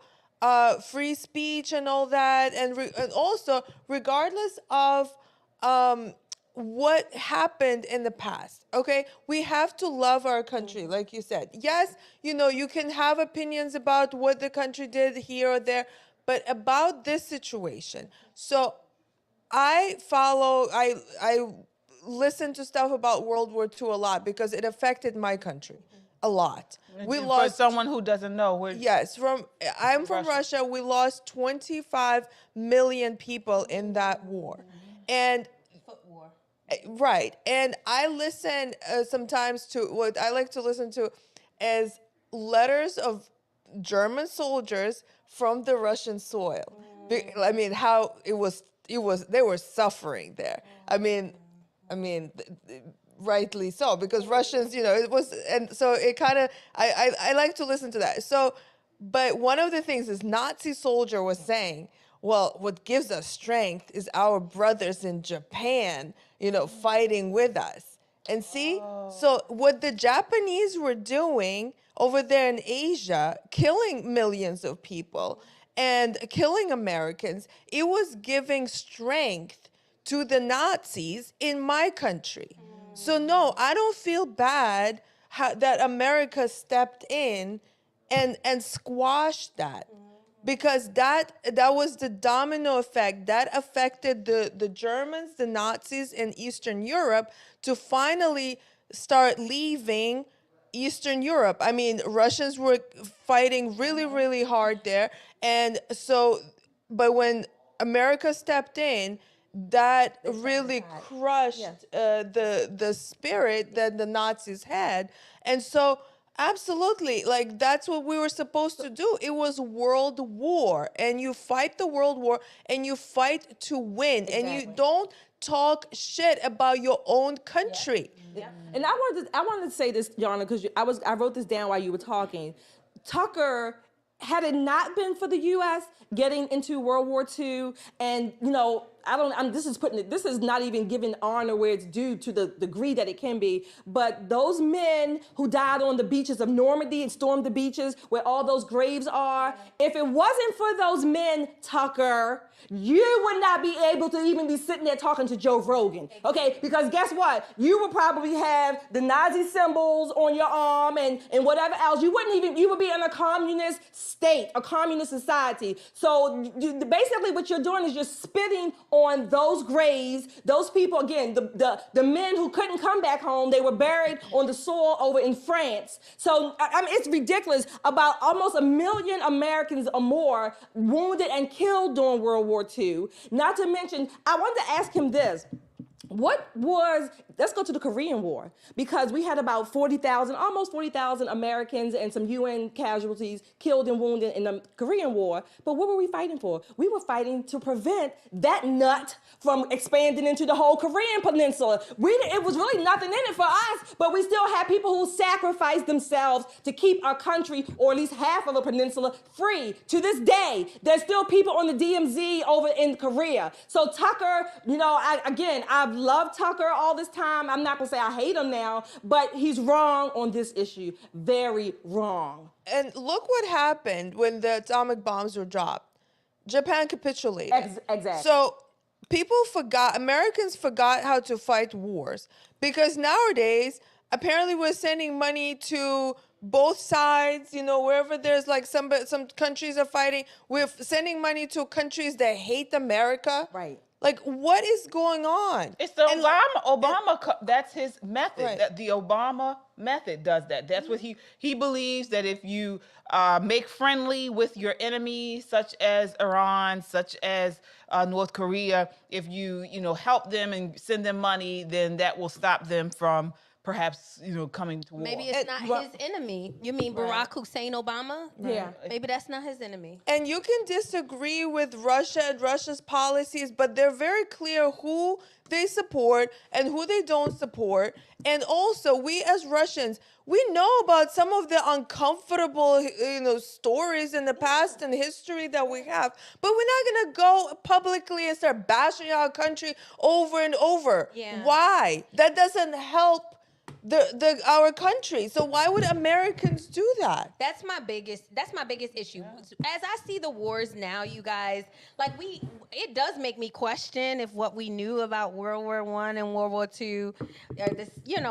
free speech and all that, and also regardless of what happened in the past, okay? We have to love our country, like you said. Yes, you can have opinions about what the country did here or there, but about this situation. So I listen to stuff about World War II a lot because it affected my country a lot. We lost, for someone who doesn't know. Yes, I'm from Russia. We lost 25 million people in that war. And right. And I listen sometimes to what I like to listen to as letters of German soldiers from the Russian soil. I mean, how it was, they were suffering there. I mean, rightly so, because Russians, it was, and so it kind of, I like to listen to that. So, but one of the things this Nazi soldier was saying, well, what gives us strength is our brothers in Japan, fighting with us. And see, so what the Japanese were doing over there in Asia, killing millions of people and killing Americans, it was giving strength to the Nazis in my country. So no, I don't feel bad that America stepped in and squashed that. Because that was the domino effect that affected the Germans, the Nazis in Eastern Europe to finally start leaving Eastern Europe. I mean, Russians were fighting really, really hard there. And so, but when America stepped in, that really crushed the spirit that the Nazis had. And so, absolutely, like that's what we were supposed to do. It was world war, and you fight the world war, and you fight to win, and you don't talk shit about your own country. Yeah. And I wanted to say this, Yana, because I wrote this down while you were talking. Tucker, had it not been for the U.S. getting into World War II and this is not even giving honor where it's due to the degree that it can be. But those men who died on the beaches of Normandy and stormed the beaches where all those graves are, if it wasn't for those men, Tucker, you would not be able to even be sitting there talking to Joe Rogan, okay? Because guess what? You would probably have the Nazi symbols on your arm and whatever else. You would be in a communist state, a communist society. So basically what you're doing is you're spitting on those graves, those people, again, the men who couldn't come back home, they were buried on the soil over in France. So, I mean, it's ridiculous. About almost 1 million Americans or more wounded and killed during World War II. Not to mention, I wanted to ask him this. Let's go to the Korean War, because we had about almost 40,000 Americans and some UN casualties killed and wounded in the Korean War. But what were we fighting for? We were fighting to prevent that nut from expanding into the whole Korean peninsula. It was really nothing in it for us, but we still had people who sacrificed themselves to keep our country, or at least half of a peninsula, free. To this day, there's still people on the DMZ over in Korea. So Tucker, I've loved Tucker all this time. I'm not gonna say I hate him now, but he's wrong on this issue. Very wrong. And look what happened when the atomic bombs were dropped. Japan capitulated. Exactly. So Americans forgot how to fight wars, because nowadays, apparently we're sending money to both sides, wherever there's like some countries are fighting, we're sending money to countries that hate America. Right. Like, what is going on? It's the Obama, that's his method. Right. The Obama method does that. That's what he believes, that if you make friendly with your enemies, such as Iran, such as North Korea, if you help them and send them money, then that will stop them from perhaps, coming to war. Maybe it's not his enemy. You mean Barack Hussein Obama? Yeah. Maybe that's not his enemy. And you can disagree with Russia and Russia's policies, but they're very clear who they support and who they don't support. And also, we as Russians, we know about some of the uncomfortable, stories in the past and history that we have, but we're not going to go publicly and start bashing our country over and over. Yeah. Why? That doesn't help our country. So why would Americans do that? That's my biggest issue. As I see the wars now, you guys, it does make me question if what we knew about World War I and World War II,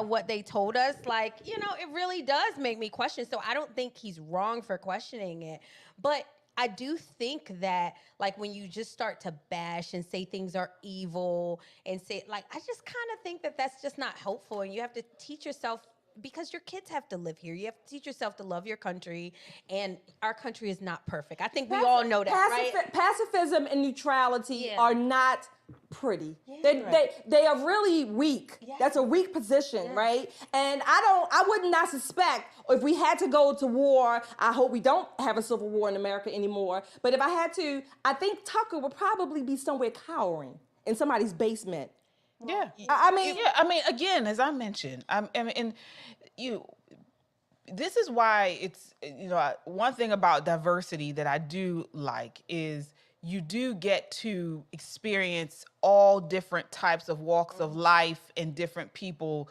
what they told us, it really does make me question. So I don't think he's wrong for questioning it. But I do think that, when you just start to bash and say things are evil and say, I just kind of think that that's just not helpful. And you have to teach yourself, because your kids have to live here. You have to teach yourself to love your country, and our country is not perfect. I think we all know that, right? Pacifism and neutrality are not pretty. They are really weak. Yeah. That's a weak position, right? And I would not suspect, if we had to go to war, I hope we don't have a civil war in America anymore, but if I had to, I think Tucker would probably be somewhere cowering in somebody's basement. Yeah. Again, as I mentioned, this is why it's, one thing about diversity that I do like is you do get to experience all different types of walks of life and different people,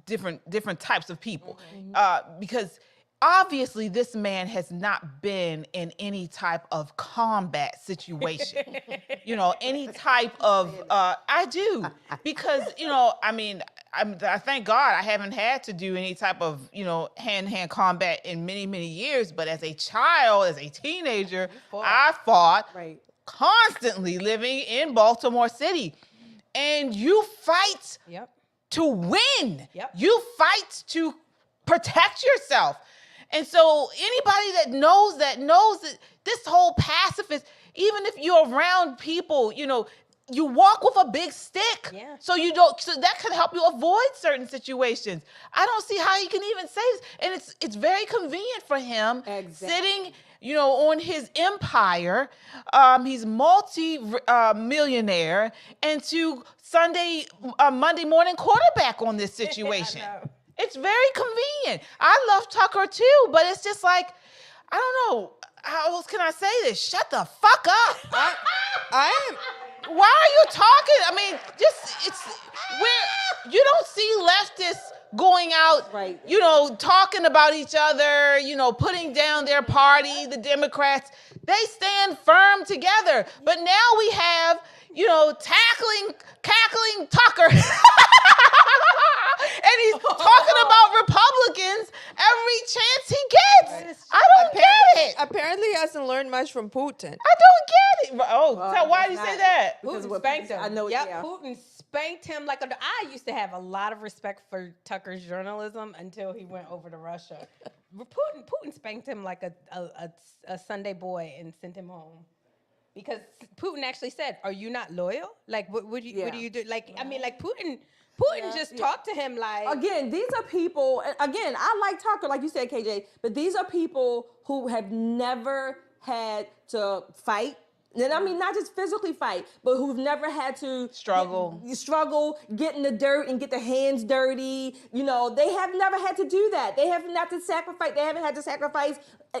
different types of people. Because obviously this man has not been in any type of combat situation, any type of, I do, because, I thank God I haven't had to do any type of, hand-to-hand combat in many, many years. But as a child, as a teenager, I fought constantly living in Baltimore City. And you fight to win. You fight to protect yourself. And so anybody that knows that this whole pacifist, even if you're around people, you walk with a big stick. Yeah. So that can help you avoid certain situations. I don't see how he can even say this. And it's very convenient for him sitting, on his empire. He's multi-millionaire, and to Monday morning quarterback on this situation. It's very convenient. I love Tucker too, but it's just I don't know. How else can I say this? Shut the fuck up. Why are you talking? I mean, you don't see leftists going out, you know, talking about each other, you know, putting down their party, the Democrats. They stand firm together. But now we have, you know, cackling Tucker. And he's talking about Republicans every chance he gets. I don't get it. Apparently, he hasn't learned much from Putin. I don't get it. Oh, so why did you say that? Putin spanked him. I know. Yep, Yeah. Putin spanked him like a. I used to have a lot of respect for Tucker's journalism until he went over to Russia. Putin spanked him like a Sunday boy and sent him home. Because Putin actually said, "Are you not loyal? Like, what do you do? Like, I mean, like Putin just talked to him like." Again, these are people. Again, I like Tucker, like you said, KJ. But these are people who have never had to fight. And I mean, not just physically fight, but who've never had to struggle, get in the dirt and get their hands dirty. You know, they have never had to do that. They haven't had to sacrifice. They haven't had to sacrifice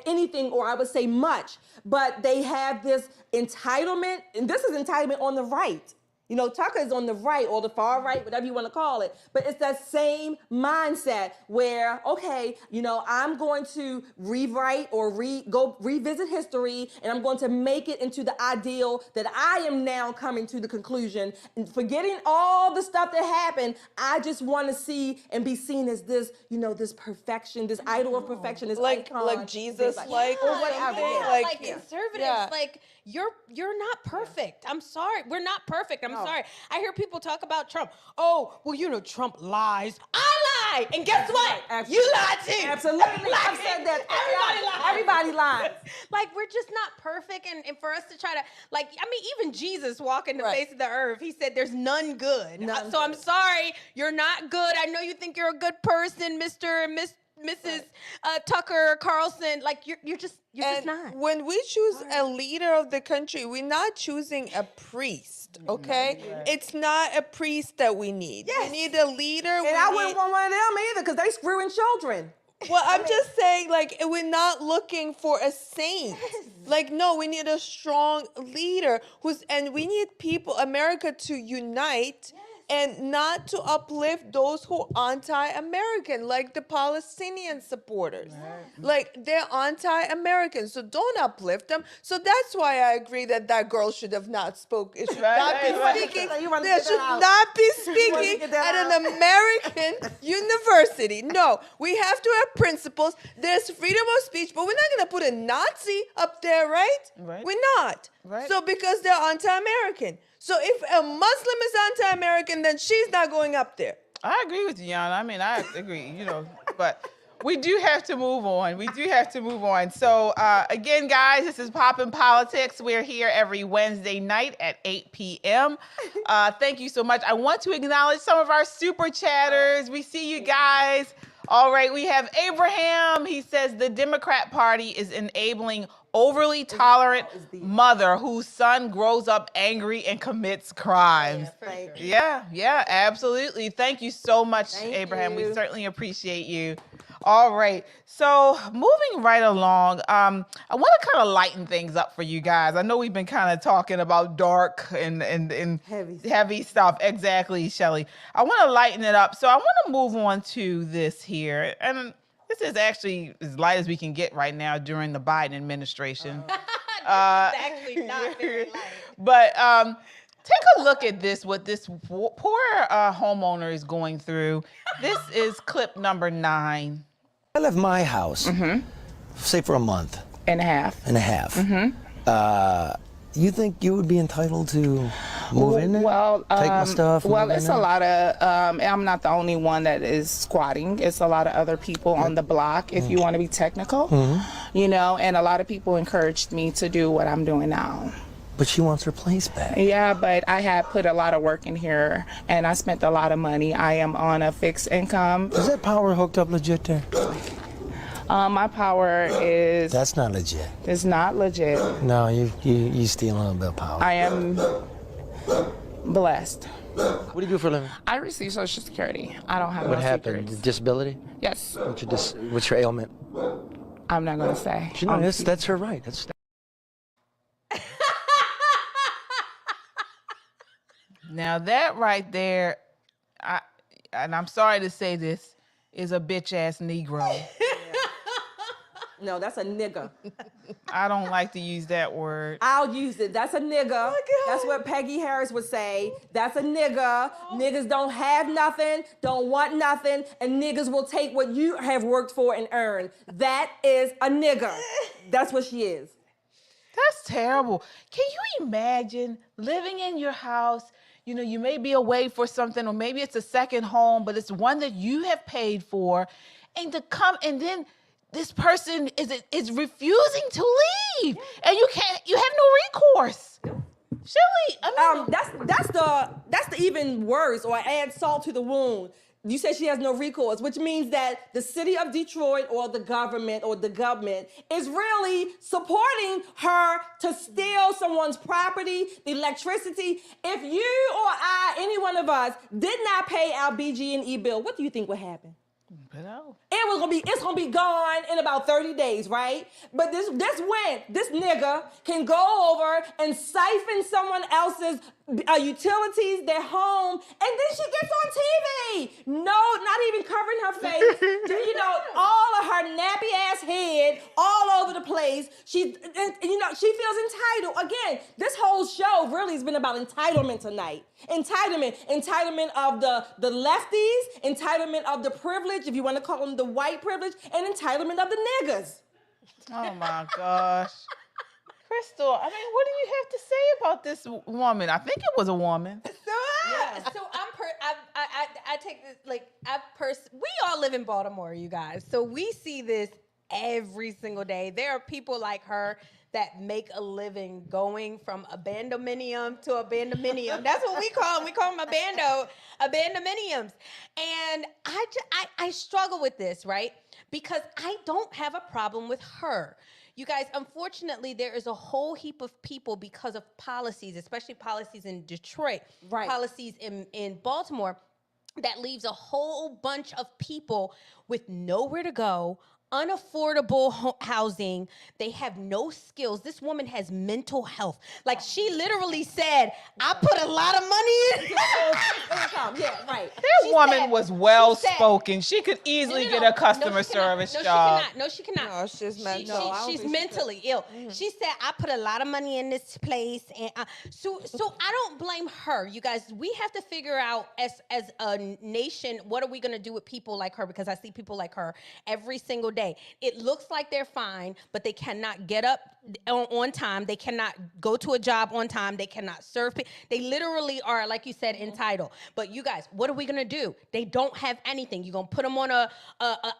anything, or I would say much. But they have this entitlement, and this is entitlement on the right. You know, Tucker is on the right or the far right, whatever you want to call it. But it's that same mindset where, okay, you know, I'm going to rewrite or go revisit history, and I'm going to make it into the ideal that I am now coming to the conclusion. And forgetting all the stuff that happened, I just want to see and be seen as this, you know, this perfection, this idol of perfection, this icon. Like Jesus, like or whatever. Like conservatives, like you're not perfect. I'm sorry, we're not perfect. I'm sorry. I hear people talk about Trump. Oh, well, you know, Trump lies. I lie, and guess what? Absolutely. You lie too. Absolutely, I've said that. Everybody lies. Like, we're just not perfect, and for us to try to, like, I mean, even Jesus walking the face of the earth, he said there's none good. So I'm sorry, you're not good. I know you think you're a good person, Mr. and Mrs. Tucker Carlson. Like, you're just not. When we choose a leader of the country, we're not choosing a priest, okay? It's not a priest that we need. Yes. We need a leader. And I wouldn't want one of them either, because they screwing children. Well, I'm just saying, like, we're not looking for a saint. Like, no, we need a strong leader and we need America to unite. And not to uplift those who are anti-American, like the Palestinian supporters. Like, they're anti-American, so don't uplift them. So that's why I agree that girl should have not spoken. It should not be speaking. They should not be speaking at an American university. No, we have to have principles. There's freedom of speech, but we're not going to put a Nazi up there, right? We're not. So because they're anti-American. So if a Muslim is anti-American, then she's not going up there. I agree with you, Yana. I mean, I agree, you know, but we do have to move on. So again, guys, this is Poppin' Politics. We're here every Wednesday night at 8 p.m. Thank you so much. I want to acknowledge some of our super chatters. We see you guys. All right, we have Abraham. He says the Democrat Party is enabling overly tolerant mother whose son grows up angry and commits crimes. Yeah, absolutely. Thank you so much, Abraham. We certainly appreciate you. All right, so moving right along, I want to kind of lighten things up for you guys. I know we've been kind of talking about dark and heavy stuff. Exactly, Shelley. I want to lighten it up. So I want to move on to this here. And this is actually as light as we can get right now during the Biden administration. It's actually not very light. But take a look at this, what this poor homeowner is going through. This is clip number 9. I left my house, say for a month. And a half. You think you would be entitled to move in there? Well, take my stuff? Well, it's a lot of, I'm not the only one that is squatting. It's a lot of other people on the block, if you want to be technical, you know, and a lot of people encouraged me to do what I'm doing now. But she wants her place back. Yeah, but I had put a lot of work in here, and I spent a lot of money. I am on a fixed income. Is that power hooked up legit there? My power is... That's not legit. It's not legit. No, you steal a little bit of power. I am blessed. What do you do for a living? I receive Social Security. I don't have What no happened? secrets. Disability? Yes. What's your ailment? I'm not going to say. That's her right. Now that right there, and I'm sorry to say this, is a bitch ass Negro. No, that's a nigga. I don't like to use that word. I'll use it. That's a nigga. That's what Peggy Harris would say. That's a nigga. Niggas don't have nothing, don't want nothing, and niggas will take what you have worked for and earned. That is a nigga. That's what she is. That's terrible. Can you imagine living in your house? You know, you may be away for something, or maybe it's a second home, but it's one that you have paid for, and to come and then this person is refusing to leave, and you have no recourse. Shirley, I mean, that's the even worse, or add salt to the wound. You said she has no recourse, which means that the city of Detroit or the government is really supporting her to steal someone's property, the electricity. If you or I, any one of us, did not pay our BG&E bill, what do you think would happen? It's gonna be gone in about 30 days, right? But this nigga can go over and siphon someone else's utilities, their home, and then she gets on TV. No, not even covering her face. You know, all of her nappy ass head all over the place. She feels entitled. Again, this whole show really has been about entitlement tonight. Entitlement of the lefties, entitlement of the privilege, if you want to call them the white privilege, and entitlement of the niggas. Oh my gosh. Crystal, I mean, what do you have to say about this woman? I think it was a woman. I take this, we all live in Baltimore, you guys. So we see this every single day. There are people like her that make a living going from abandominium to abandominium. That's what we call them. We call them abandominiums. And I struggle with this, right? Because I don't have a problem with her. You guys, unfortunately, there is a whole heap of people because of policies, especially policies in Detroit, policies in Baltimore, that leaves a whole bunch of people with nowhere to go, unaffordable housing. They have no skills. This woman has mental health. Like, she literally said, I put a lot of money in. Yeah, right. That woman was well spoken. She could easily get a customer service job. No, she cannot. No, she's mental. She's mentally ill. Mm-hmm. She said, I put a lot of money in this place. And so I don't blame her. You guys, we have to figure out as a nation, what are we going to do with people like her? Because I see people like her every single day. It looks like they're fine, but they cannot get up on time. They cannot go to a job on time. They cannot serve people. They literally are, like you said, entitled. But you guys, what are we going to do? They don't have anything. You're going to put them on a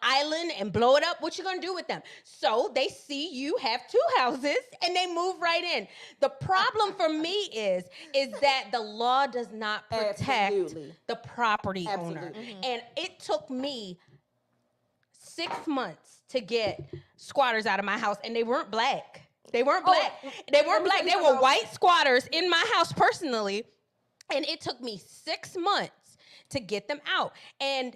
island and blow it up? What you going to do with them? So they see you have two houses and they move right in. The problem for me is that the law does not protect the property owner. Mm-hmm. And it took me 6 months to get squatters out of my house, and they weren't black. They weren't black. They weren't black. They were white squatters in my house personally, and it took me 6 months to get them out. And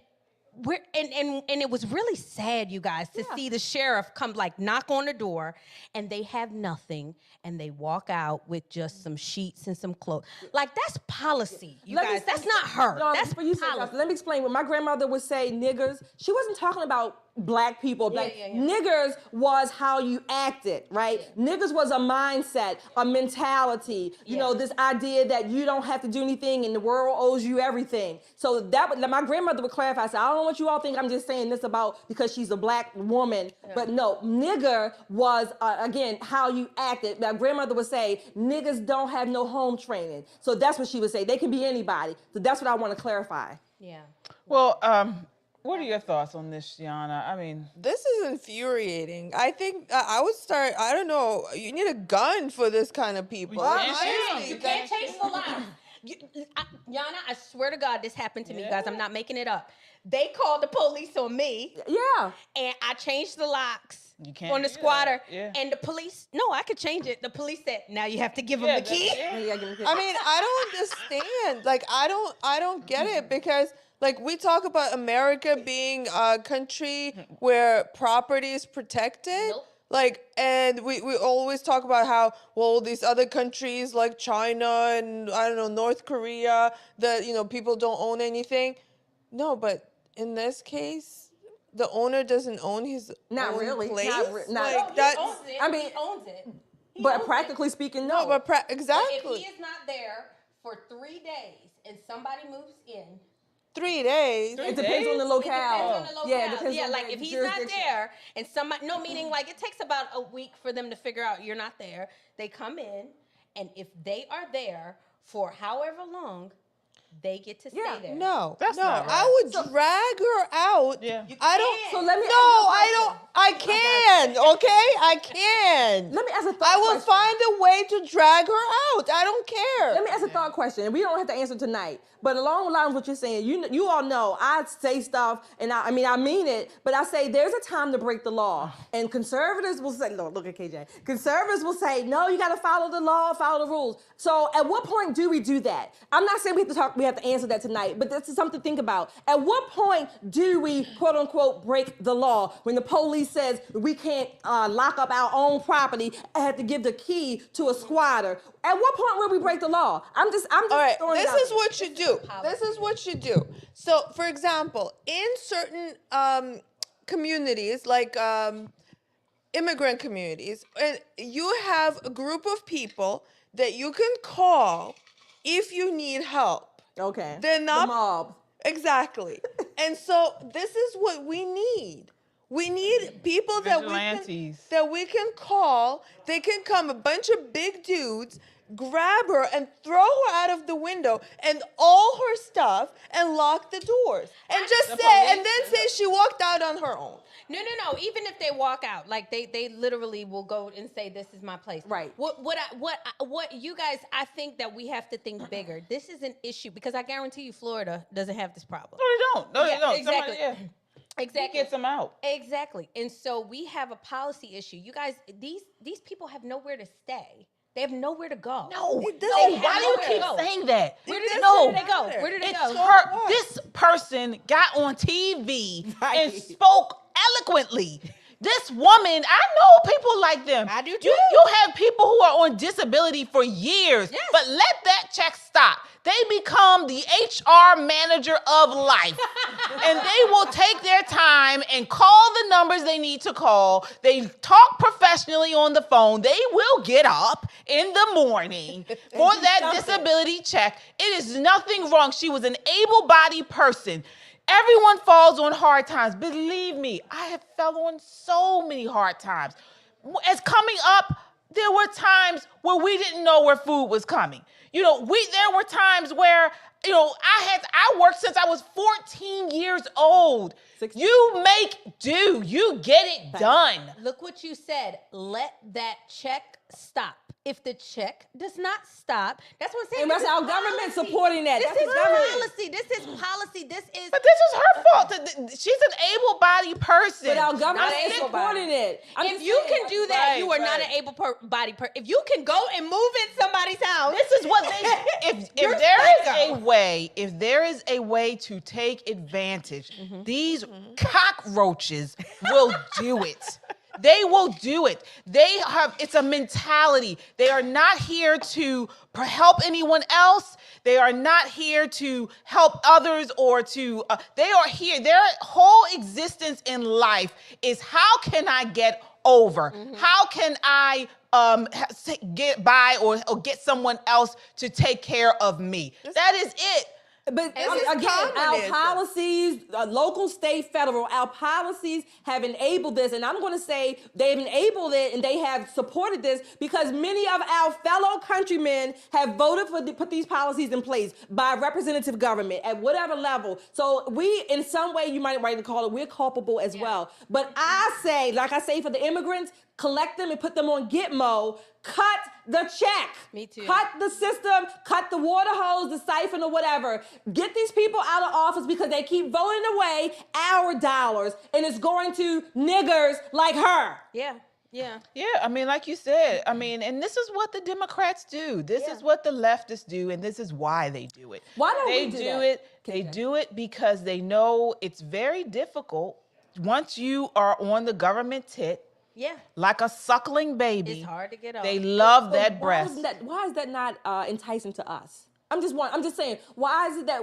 it was really sad, you guys, to see the sheriff come, knock on the door, and they have nothing, and they walk out with just some sheets and some clothes. That's policy, you guys. That's not her. No, that's policy. Let me explain. When my grandmother would say niggers, she wasn't talking about black people. Niggers was how you acted, right? Niggers was a mindset, a mentality, you know, this idea that you don't have to do anything and the world owes you everything. So my grandmother would clarify. I said, I don't know what you all think I'm just saying this about because she's a black woman. Yeah. But no, nigger was, again, how you acted. My grandmother would say, niggas don't have no home training. So that's what she would say. They can be anybody. So that's what I want to clarify. Yeah. Well, what are your thoughts on this, Gianna? I mean, this is infuriating. I think I would start. I don't know. You need a gun for this kind of people. You can't chase the line. Yana, I swear to God, this happened to me, you guys. I'm not making it up. They called the police on me. Yeah. And I changed the locks on the squatter. Yeah. And the police, no, I could change it. The police said, now you have to give them the key. I mean, I don't understand. I don't get it because we talk about America being a country where property is protected. Nope. Like, and we always talk about how, well, these other countries like China and, I don't know, North Korea, that, you know, people don't own anything. No, but in this case, the owner doesn't own his Not own really. place. Not Like, that's... I mean, he owns it. But practically speaking, no. But exactly. But if he is not there for 3 days and somebody moves in, 3 days. It depends on the locale. It depends on the locale. Yeah, it depends on like the if he's not jurisdiction. there and somebody, no, meaning like it takes about a week for them to figure out you're not there. They come in, and if they are there for however long, they get to stay there. No, That's no. not right. I would drag her out. Yeah. I don't. So let me. No, I don't. I can. Okay, I can. Let me ask a thought I will question. find a way to drag her out. I don't care. Let me ask a thought question, and we don't have to answer tonight. But along the lines of what you're saying, you all know I say stuff, and I mean it. But I say there's a time to break the law, and conservatives will say, look at KJ. Conservatives will say, no, you got to follow the law, follow the rules. So at what point do we do that? I'm not saying we have to answer that tonight, but this is something to think about. At what point do we quote unquote break the law when the police says we can't lock up our own property and have to give the key to a squatter? At what point will we break the law? I'm just All right, throwing it this out is there. what you do. This is what you do. So, for example, in certain communities, like immigrant communities, and you have a group of people that you can call if you need help. Okay. They're not the mob. Exactly. And so this is what we need. We need people that we can call. They can come, a bunch of big dudes, grab her and throw her out of the window and all her stuff and lock the doors and then say she walked out on her own. No. Even if they walk out, like they literally will go and say, "This is my place." Right. What you guys? I think that we have to think bigger. This is an issue because I guarantee you, Florida doesn't have this problem. No, they don't. No, they don't. Exactly. Somebody, Exactly. Get them out. Exactly. And so we have a policy issue. You guys, these people have nowhere to stay. They have nowhere to go. No. Why do you keep saying that? Where do they go? Where do they go? This person got on TV and spoke eloquently. This woman, I know people like them. I do too. You have people who are on disability for years, but let that check stop. They become the HR manager of life. And they will take their time and call the numbers they need to call. They talk professionally on the phone. They will get up in the morning for that disability check. It is nothing wrong. She was an able-bodied person. Everyone falls on hard times. Believe me, I have fell on so many hard times. As coming up, there were times where we didn't know where food was coming. You know, there were times where, you know, I worked since I was 14 years old. 16. You make do. You get it done. Look what you said. Let that check stop. If the check does not stop, that's what I'm saying. And that's our government supporting that. This That's is policy. This is policy. But this is her fault. She's an able-bodied person. But our government is supporting it. If you can do that, you are not an able-bodied person. If you can go and move in somebody's house, this is what they. If there is a way to take advantage, these cockroaches will do it. They will do it. It's a mentality. They are not here to help anyone else. They are not here to help others or to, they are here. Their whole existence in life is how can I get over? How can I get by or get someone else to take care of me? That is it. But again, our policies, local, state, federal, our policies have enabled this. And I'm going to say they've enabled it and they have supported this because many of our fellow countrymen have voted to put these policies in place by representative government at whatever level. So we, in some way, you might call it, we're culpable as well. But I say, like I say for the immigrants, collect them and put them on Gitmo. Cut the check. Me too. Cut the system, cut the water hose, the siphon or whatever. Get these people out of office because they keep voting away our dollars and it's going to niggers like her. Yeah. I mean, like you said, and this is what the Democrats do. This is what the leftists do, and this is why they do it. Why don't they we do it? They do it because they know it's very difficult once you are on the government tit Yeah. Like a suckling baby. It's hard to get off. They love that why breast. Why is that not enticing to us? I'm just saying, why is it that,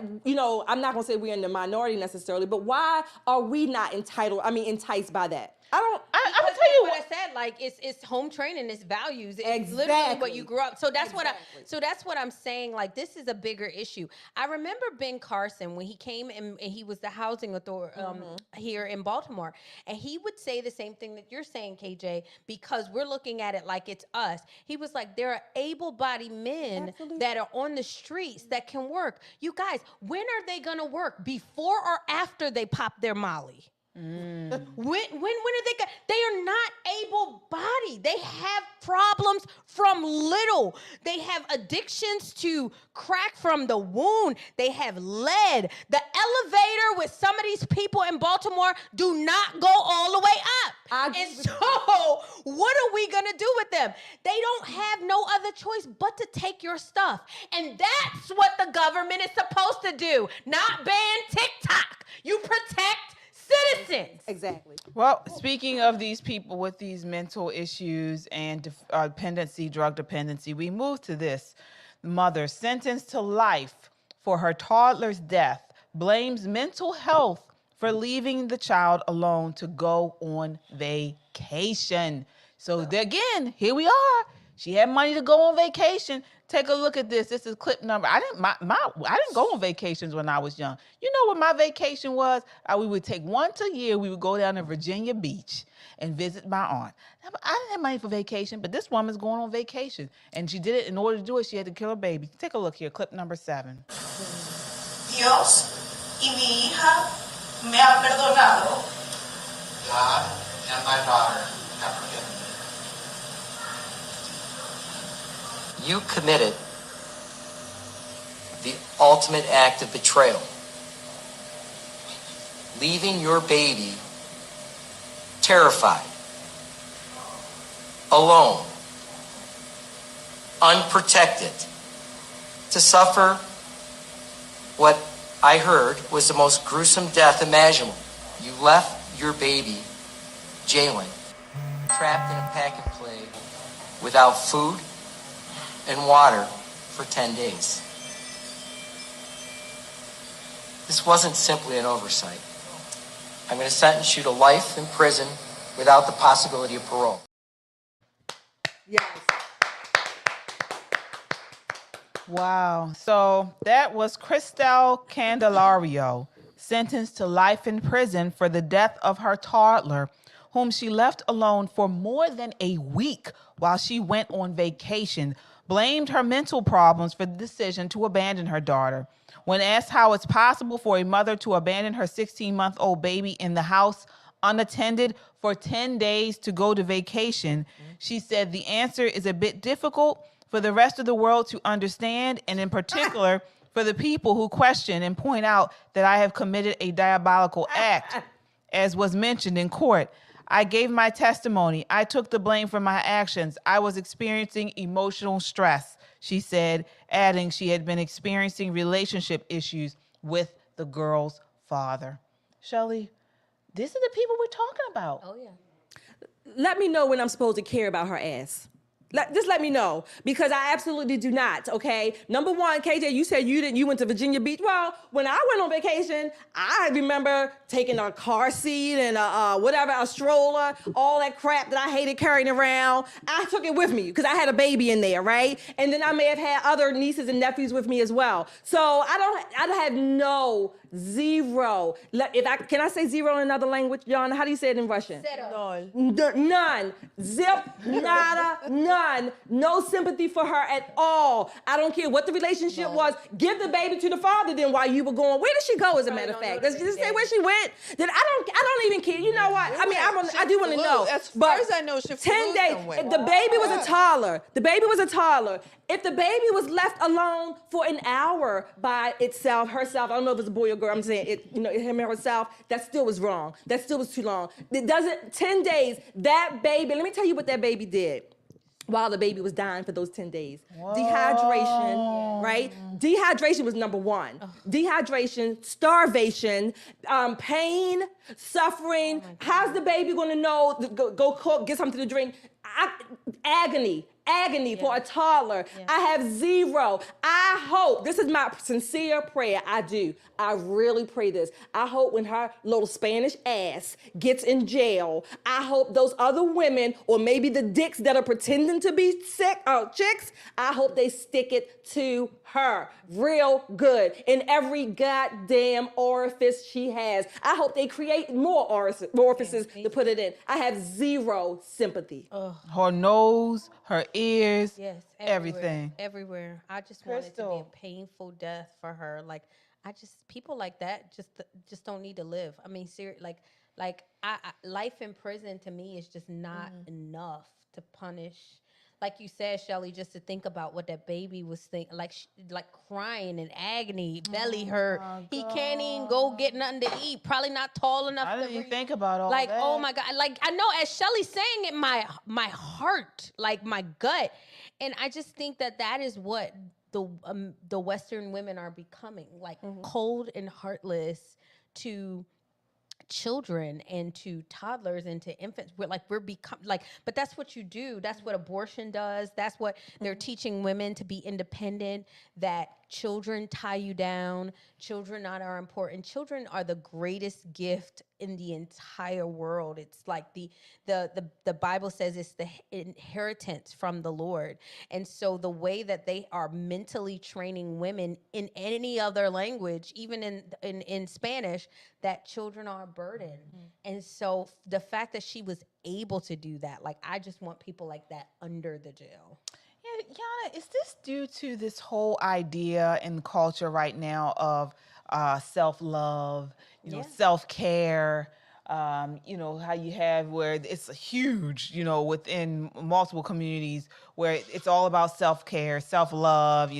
I'm not gonna say we're in the minority necessarily, but why are we not enticed by that? I'm gonna tell you what I said. Like it's home training, it's values, it's literally what you grew up. So that's what I'm saying. Like this is a bigger issue. I remember Ben Carlson when he came and he was the housing authority here in Baltimore, and he would say the same thing that you're saying, KJ, because we're looking at it like it's us. He was like, there are able-bodied men that are on the streets that can work. You guys, when are they gonna work? Before or after they pop their Molly? When are they are not able-bodied. They have problems from little. They have addictions to crack from the wound. They have lead. The elevator with some of these people in Baltimore do not go all the way up. And so what are we gonna do with them? They don't have no other choice but to take your stuff. And that's what the government is supposed to do, not ban TikTok. You protect citizens. Exactly. Well, speaking of these people with these mental issues and drug dependency, we move to this. Mother sentenced to life for her toddler's death blames mental health for leaving the child alone to go on vacation. So again, here we are. She had money to go on vacation. Take a look at this. This is clip number. I didn't go on vacations when I was young. You know what my vacation was? We would take once a year. We would go down to Virginia Beach and visit my aunt. I didn't have money for vacation, but this woman's going on vacation, and she did it. In order to do it, she had to kill her baby. Take a look here. Clip number 7. Dios y mi hija me ha perdonado. God and my daughter have forgiven me. You committed the ultimate act of betrayal, leaving your baby terrified, alone, unprotected, to suffer what I heard was the most gruesome death imaginable. You left your baby, Jalen, trapped in a pack and play without food and water for 10 days. This wasn't simply an oversight. I'm going to sentence you to life in prison without the possibility of parole. Yes. Wow. So that was Cristel Candelario, sentenced to life in prison for the death of her toddler, whom she left alone for more than a week while she went on vacation, blamed her mental problems for the decision to abandon her daughter. When asked how it's possible for a mother to abandon her 16-month-old baby in the house unattended for 10 days to go to vacation, she said the answer is a bit difficult for the rest of the world to understand, and in particular for the people who question and point out that I have committed a diabolical act, as was mentioned in court. I gave my testimony. I took the blame for my actions. I was experiencing emotional stress, she said, adding she had been experiencing relationship issues with the girl's father. Shelly, these are the people we're talking about. Oh, yeah. Let me know when I'm supposed to care about her ass. Just let me know, because I absolutely do not, okay? Number one, KJ, you said you went to Virginia Beach. Well, when I went on vacation, I remember taking a car seat and a stroller, all that crap that I hated carrying around. I took it with me because I had a baby in there, right? And then I may have had other nieces and nephews with me as well. So I have no, zero. Can I say zero in another language, John? How do you say it in Russian? Zero. None. Zip, nada, none. No sympathy for her at all. I don't care what the relationship was. Give the baby to the father then while you were going. Where did she go, as a matter of fact? Does she say where she went? Then I don't even care. You know what? I mean, I do want to know. As far as I know, she 10 days. If the baby was a toddler, if the baby was left alone for an hour by herself, I don't know if it's a boy or girl, I'm saying him or herself, that still was wrong. That still was too long. 10 days, that baby, let me tell you what that baby did. while the baby was dying for those 10 days. Dehydration, right? Dehydration was number one. Dehydration, starvation, pain, suffering. How's the baby gonna know? Go cook, get something to drink. Agony for a toddler. I have zero. I hope, this is my sincere prayer, I really pray this. I hope when her little Spanish ass gets in jail, I hope those other women, or maybe the dicks that are pretending to be chicks, I hope they stick it to her real good in every goddamn orifice she has. I hope they create more orifices to put it in. I have zero sympathy. Her nose, her ears, Yes, everything. Everywhere. I just want it to be a painful death for her. Like, people like that just don't need to live. I mean, life in prison to me is just not enough to punish. Like you said, Shelly, just to think about what that baby was thinking, like crying in agony, belly hurt. He can't even go get nothing to eat. Probably not tall enough. I didn't even think about all that. Oh my God! Like, I know, as Shelly's saying it, my heart, like my gut, and I just think that is what the Western women are becoming, like cold and heartless to children and to toddlers and to infants. But that's what you do. That's what abortion does. That's what they're teaching women, to be independent, that children tie you down. Children are important. Children are the greatest gift in the entire world. It's like the Bible says it's the inheritance from the Lord. And so the way that they are mentally training women in any other language, even in Spanish, that children are a burden. And so the fact that she was able to do that, like, I just want people like that under the jail. Yeah, Yana, is this due to this whole idea in culture right now of self-love, self-care, how you have where it's a huge, within multiple communities where it's all about self-care, self-love,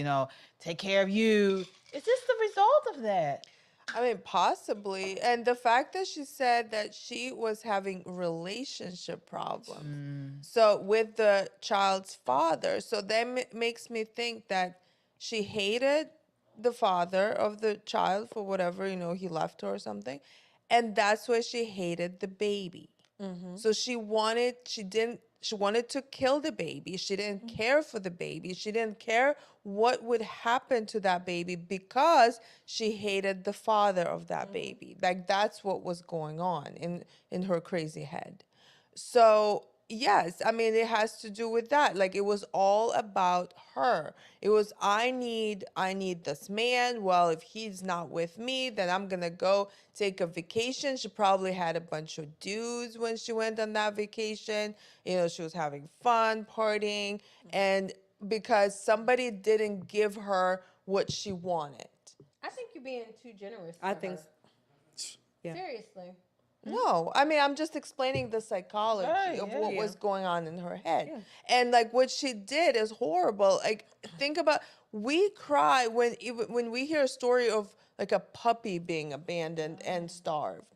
take care of you. Is this the result of that? I mean, possibly. And the fact that she said that she was having relationship problems. So with the child's father. So that makes me think that she hated the father of the child for whatever, he left her or something. And that's why she hated the baby. So she wanted to kill the baby. She didn't care for the baby. She didn't care what would happen to that baby because she hated the father of that baby. Like, that's what was going on in her crazy head. So yes, I mean, it has to do with that. Like, it was all about her. It was, I need this man. Well, if he's not with me, then I'm gonna go take a vacation. She probably had a bunch of dudes when she went on that vacation. She was having fun, partying, and because somebody didn't give her what she wanted. I think you're being too generous. I think. Yeah. Seriously. No, I mean, I'm just explaining the psychology of what was going on in her head. Yeah. And like what she did is horrible. Like, think about, we cry when we hear a story of like a puppy being abandoned and starved.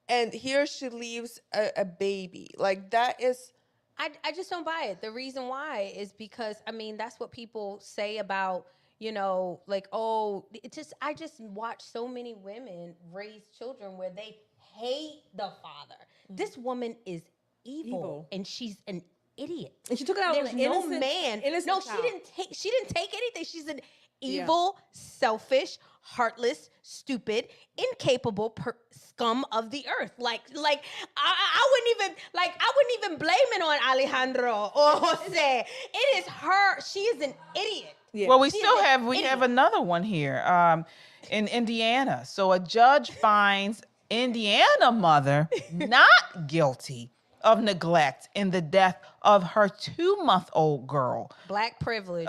And here she leaves a baby. Like, that is... I just don't buy it. The reason why is because, I mean, that's what people say about, I just watch so many women raise children where they hate the father. This woman is evil. And she's an idiot. And she took it out on an innocent man. Innocent child. She didn't take anything. She's an evil, selfish, heartless, stupid, incapable scum of the earth. Like I wouldn't even blame it on Alejandro or Jose. It is her. She is an idiot. Yeah. Well, we have another one here in Indiana. So a judge finds Indiana mother not guilty of neglect in the death of her 2-month-old girl. Black privilege.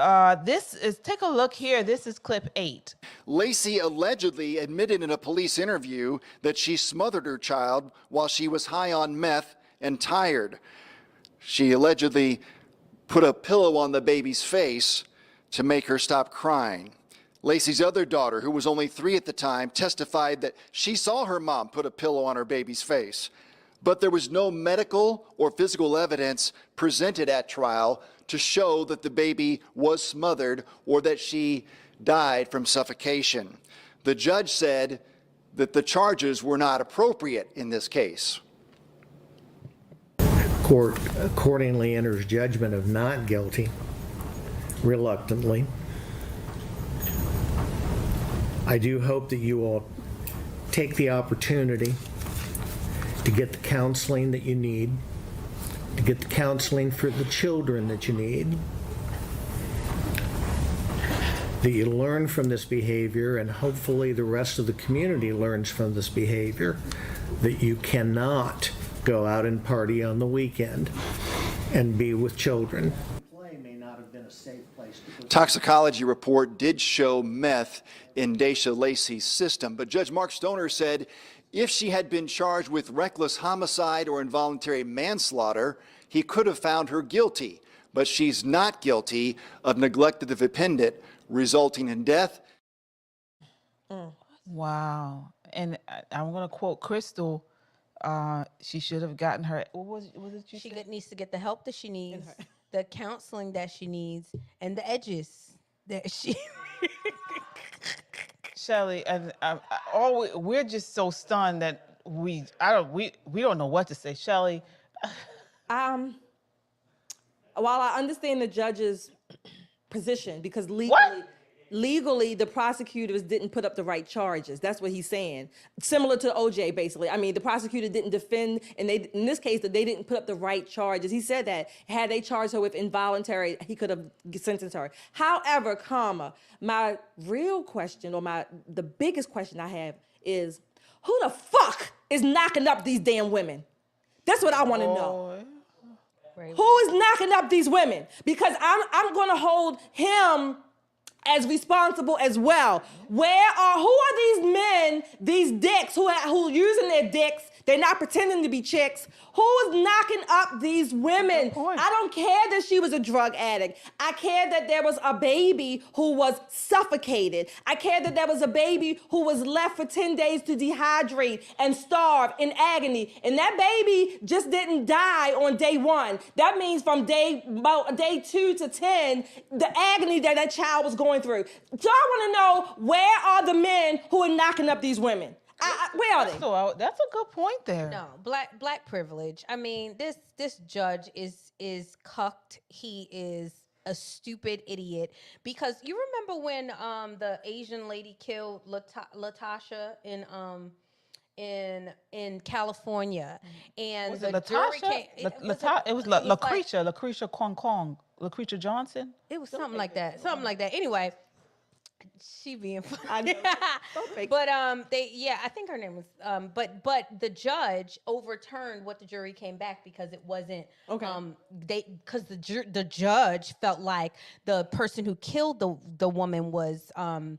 Take a look here. This is clip 8. Lacey allegedly admitted in a police interview that she smothered her child while she was high on meth and tired. She allegedly put a pillow on the baby's face to make her stop crying. Lacey's other daughter, who was only 3 at the time, testified that she saw her mom put a pillow on her baby's face. but there was no medical or physical evidence presented at trial to show that the baby was smothered or that she died from suffocation. The judge said that the charges were not appropriate in this case. Court accordingly enters judgment of not guilty, reluctantly. I do hope that you will take the opportunity to get the counseling that you need, to get the counseling for the children that you need, that you learn from this behavior, and hopefully the rest of the community learns from this behavior, that you cannot go out and party on the weekend and be with children. Toxicology report did show meth in Daisha Lacey's system, but Judge Mark Stoner said if she had been charged with reckless homicide or involuntary manslaughter, he could have found her guilty, but she's not guilty of neglect of the dependent resulting in death. Wow. And I'm going to quote Crystal. She should have gotten her. What was it you said? Needs to get the help that she needs, the counseling that she needs, and the edges that she. Shelly, and we're just so stunned that we don't know what to say. Shelly. While I understand the judge's position, because legally the prosecutors didn't put up the right charges. That's what he's saying. Similar to OJ, basically. I mean, the prosecutor didn't defend, and in this case, that they didn't put up the right charges. He said that had they charged her with involuntary, he could have sentenced her. However, my real question, or the biggest question I have is, who the fuck is knocking up these damn women? That's what I want to know. Who is knocking up these women? Because I'm going to hold him as responsible as well. Who are these men, these dicks who using their dicks? They're not pretending to be chicks. Who is knocking up these women? I don't care that she was a drug addict. I care that there was a baby who was suffocated. I care that there was a baby who was left for 10 days to dehydrate and starve in agony. And that baby just didn't die on day 1. That means from day 2 to 10, the agony that child was going through. So I want to know, where are the men who are knocking up these women? Where are they? That's a good point there. No, black privilege. I mean, this judge is cucked. He is a stupid idiot, because you remember when the Asian lady killed Latasha in California, and was the it Latasha? jury came, it was Lucretia Kong, Lucretia Johnson. It was something like that. Anyway. She being funny. But I think her name was but the judge overturned what the jury came back, because it wasn't because the judge felt like the person who killed the woman was a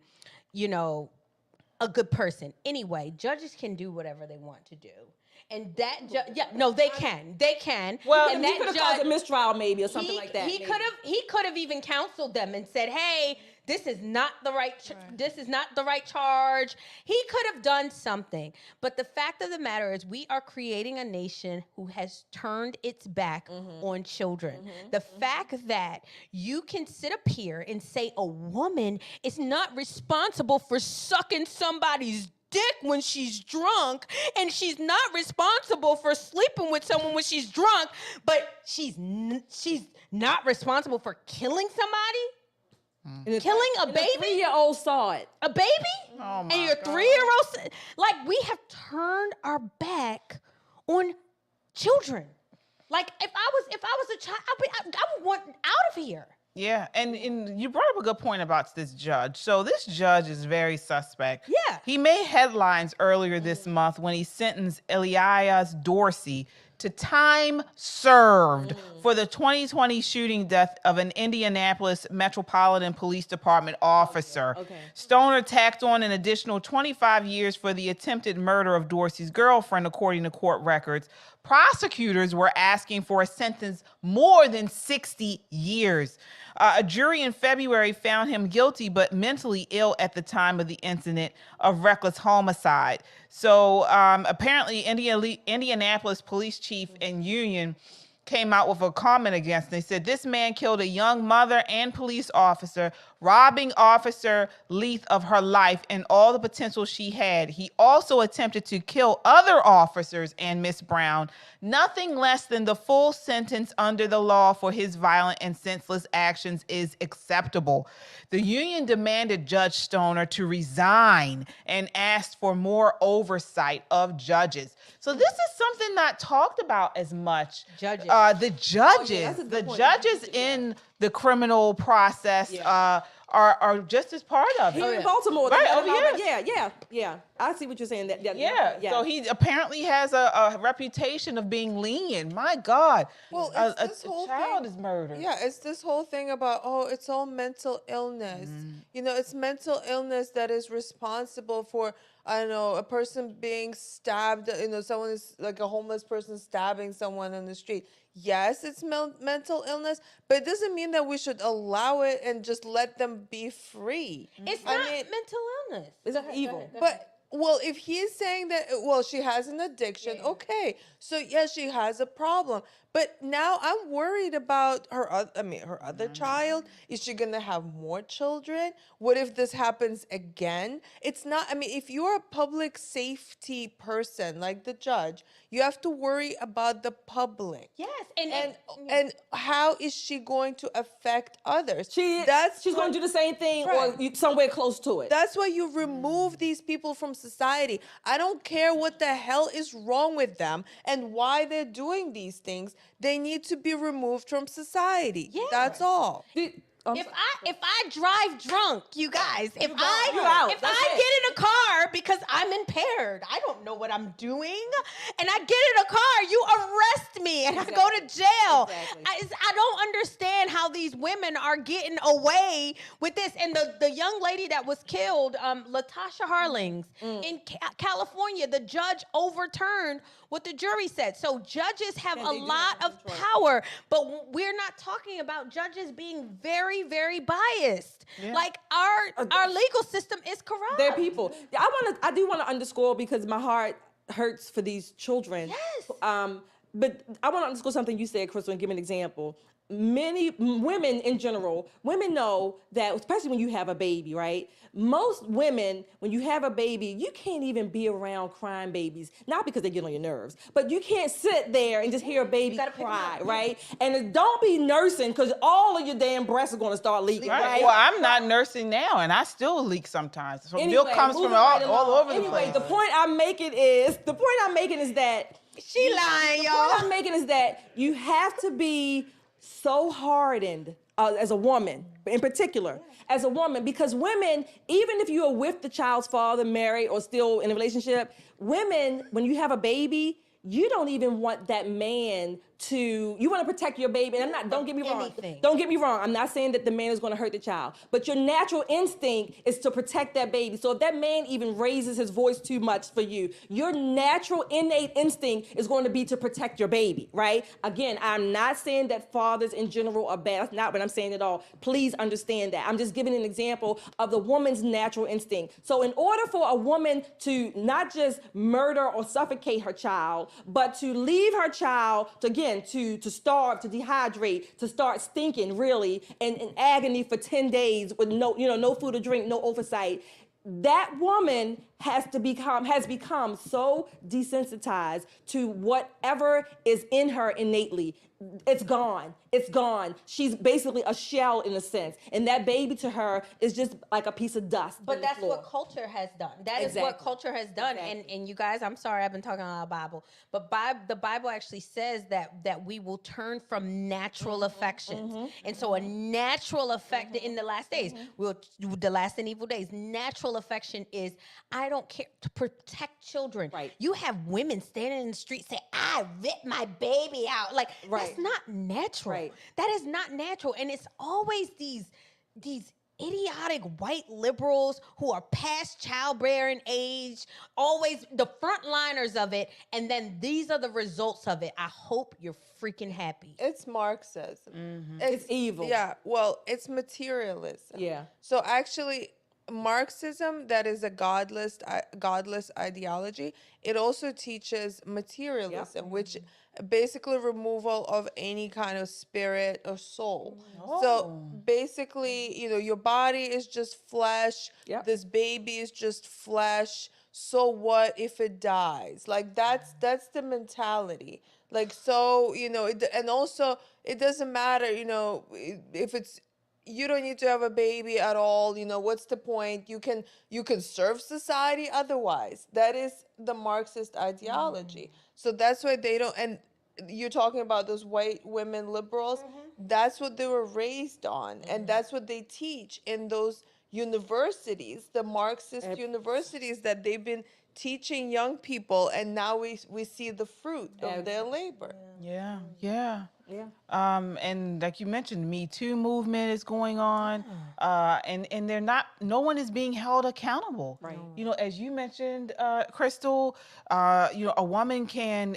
good person. Anyway, judges can do whatever they want to do. And that they can. Well, and he could have caused a mistrial maybe, or something like that. He could have even counseled them and said, "Hey, this is not the right. This is not the right charge." He could have done something. But the fact of the matter is, we are creating a nation who has turned its back on children. The fact that you can sit up here and say a woman is not responsible for sucking somebody's dick when she's drunk, and she's not responsible for sleeping with someone when she's drunk, but she's not responsible for killing somebody? Killing a baby? A 3-year-old saw it. A baby? Oh my and your 3-year-old? Like, we have turned our back on children. Like, if I was a child, I would want out of here. Yeah, and you brought up a good point about this judge. So this judge is very suspect. Yeah. He made headlines earlier this month when he sentenced Elias Dorsey to time served for the 2020 shooting death of an Indianapolis Metropolitan Police Department officer. Stoner tacked on an additional 25 years for the attempted murder of Dorsey's girlfriend, according to court records. Prosecutors were asking for a sentence more than 60 years. A jury in February found him guilty but mentally ill at the time of the incident of reckless homicide. So apparently Indianapolis police chief and union came out with a comment against him. They said, this man killed a young mother and police officer, robbing Officer Leith of her life and all the potential she had. He also attempted to kill other officers and Miss Brown. Nothing less than the full sentence under the law for his violent and senseless actions is acceptable. The union demanded Judge Stoner to resign and asked for more oversight of judges. So this is something not talked about as much. Judges. The judges in the criminal process are just as part of it. Here in Baltimore. Right. Yeah. I see what you're saying. So he apparently has a reputation of being lenient. My God. Well, a child is murdered. Yeah, it's this whole thing about, it's all mental illness. You know, it's mental illness that is responsible for, I don't know, a person being stabbed, you know, someone is like a homeless person stabbing someone on the street. Yes, it's mental illness, but it doesn't mean that we should allow it and just let them be free. It's not mental illness. It's evil. But, well, if he's saying that, she has an addiction, okay. So, yes, she has a problem. But now I'm worried about her other child. Is she going to have more children? What if this happens again? It's not, if you're a public safety person like the judge, you have to worry about the public. Yes. And how is she going to affect others? She's going to do the same thing or somewhere close to it. That's why you remove these people from society. I don't care what the hell is wrong with them and why they're doing these things. They need to be removed from society. Yeah. That's all. If I drive drunk, you guys, if I get in a car because I'm impaired, I don't know what I'm doing, and I get in a car, you arrest me and I go to jail. I don't understand how these women are getting away with this. And the young lady that was killed, Latasha Harlings, in California, the judge overturned what the jury said. So judges have a lot of power, but we're not talking about judges being very, very biased. Yeah. Like our legal system is corrupt. They're people. I do want to underscore, because my heart hurts for these children. Yes. But I want to underscore something you said, Crystal, and give an example. Many women in general, women know that, especially when you have a baby, right? Most women, when you have a baby, you can't even be around crying babies. Not because they get on your nerves, but you can't sit there and just hear a baby cry, right? And don't be nursing, because all of your damn breasts are going to start leaking, right? Well, I'm not nursing now, and I still leak sometimes. So milk comes from all over the place. The point I'm making is that she lying, y'all. The point I'm making is that you have to be so hardened as a woman, in particular, as a woman, because women, even if you are with the child's father, married, or still in a relationship, women, when you have a baby, you don't even want that man you want to protect your baby. And don't get me wrong. Don't get me wrong. I'm not saying that the man is going to hurt the child, but your natural instinct is to protect that baby. So if that man even raises his voice too much for you, your natural innate instinct is going to be to protect your baby, right? Again, I'm not saying that fathers in general are bad. That's not what I'm saying at all. Please understand that. I'm just giving an example of the woman's natural instinct. So in order for a woman to not just murder or suffocate her child, but to leave her child to starve, to dehydrate, to start stinking really, and in agony for 10 days with no food or drink, no oversight, that woman has become so desensitized to whatever is in her innately. It's gone. It's gone. She's basically a shell in a sense. And that baby to her is just like a piece of dust. But that's what culture has done. That is what culture has done. Exactly. And you guys, I'm sorry, I've been talking about the Bible. But the Bible actually says that we will turn from natural affections. And so a natural affection in the last days, the last and evil days, natural affection is, I don't care, to protect children. Right. You have women standing in the street say, I ripped my baby out. Like, that's not natural. Right. That is not natural. And it's always these idiotic white liberals who are past childbearing age, always the frontliners of it, and then these are the results of it. I hope you're freaking happy. It's Marxism. It's evil. Yeah, well, it's materialism. Yeah. So actually, Marxism, that is a godless ideology, it also teaches materialism, which basically removal of any kind of spirit or soul. So basically, your body is just flesh. This baby is just flesh. So what if it dies? Like that's the mentality. Like, so, and also it doesn't matter, if it's, you don't need to have a baby at all. What's the point? You can serve society otherwise. That is the Marxist ideology. So that's why they don't, and you're talking about those white women liberals, that's what they were raised on. And that's what they teach in those universities, the Marxist universities that they've been teaching young people, and now we see the fruit of their labor. Yeah. And like you mentioned, Me Too movement is going on, and no one is being held accountable. Right. As you mentioned, Crystal, a woman can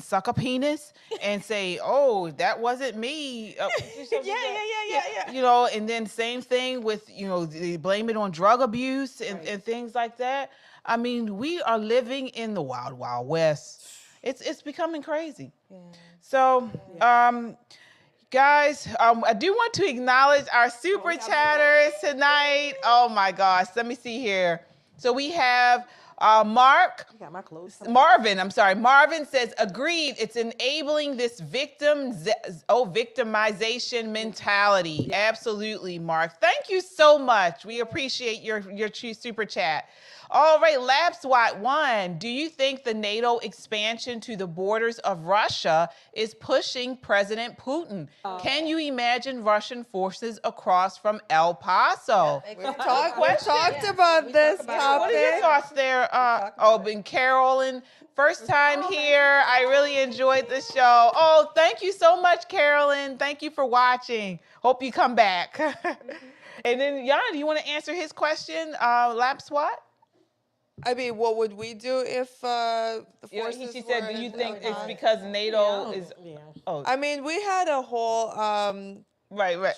suck a penis and say, "Oh, that wasn't me." Yeah. And then same thing with they blame it on drug abuse and things like that. I mean, we are living in the wild, wild west. It's becoming crazy. Yeah. So, guys, I do want to acknowledge our super chatters tonight. Oh my gosh, let me see here. So we have Mark. I got my clothes. Marvin says, agreed. It's enabling this victimization mentality. Yeah. Absolutely, Mark. Thank you so much. We appreciate your super chat. All right, LabSWAT1, do you think the NATO expansion to the borders of Russia is pushing President Putin? Can you imagine Russian forces across from El Paso? We talked about this topic. What are your thoughts there? And Carolyn, first time here. I really enjoyed the show. Oh, thank you so much, Carolyn. Thank you for watching. Hope you come back. And then, Yana, do you want to answer his question, LabSWAT? I mean, what would we do if the forces She said, do you think it's because NATO is... Oh. I mean, we had a whole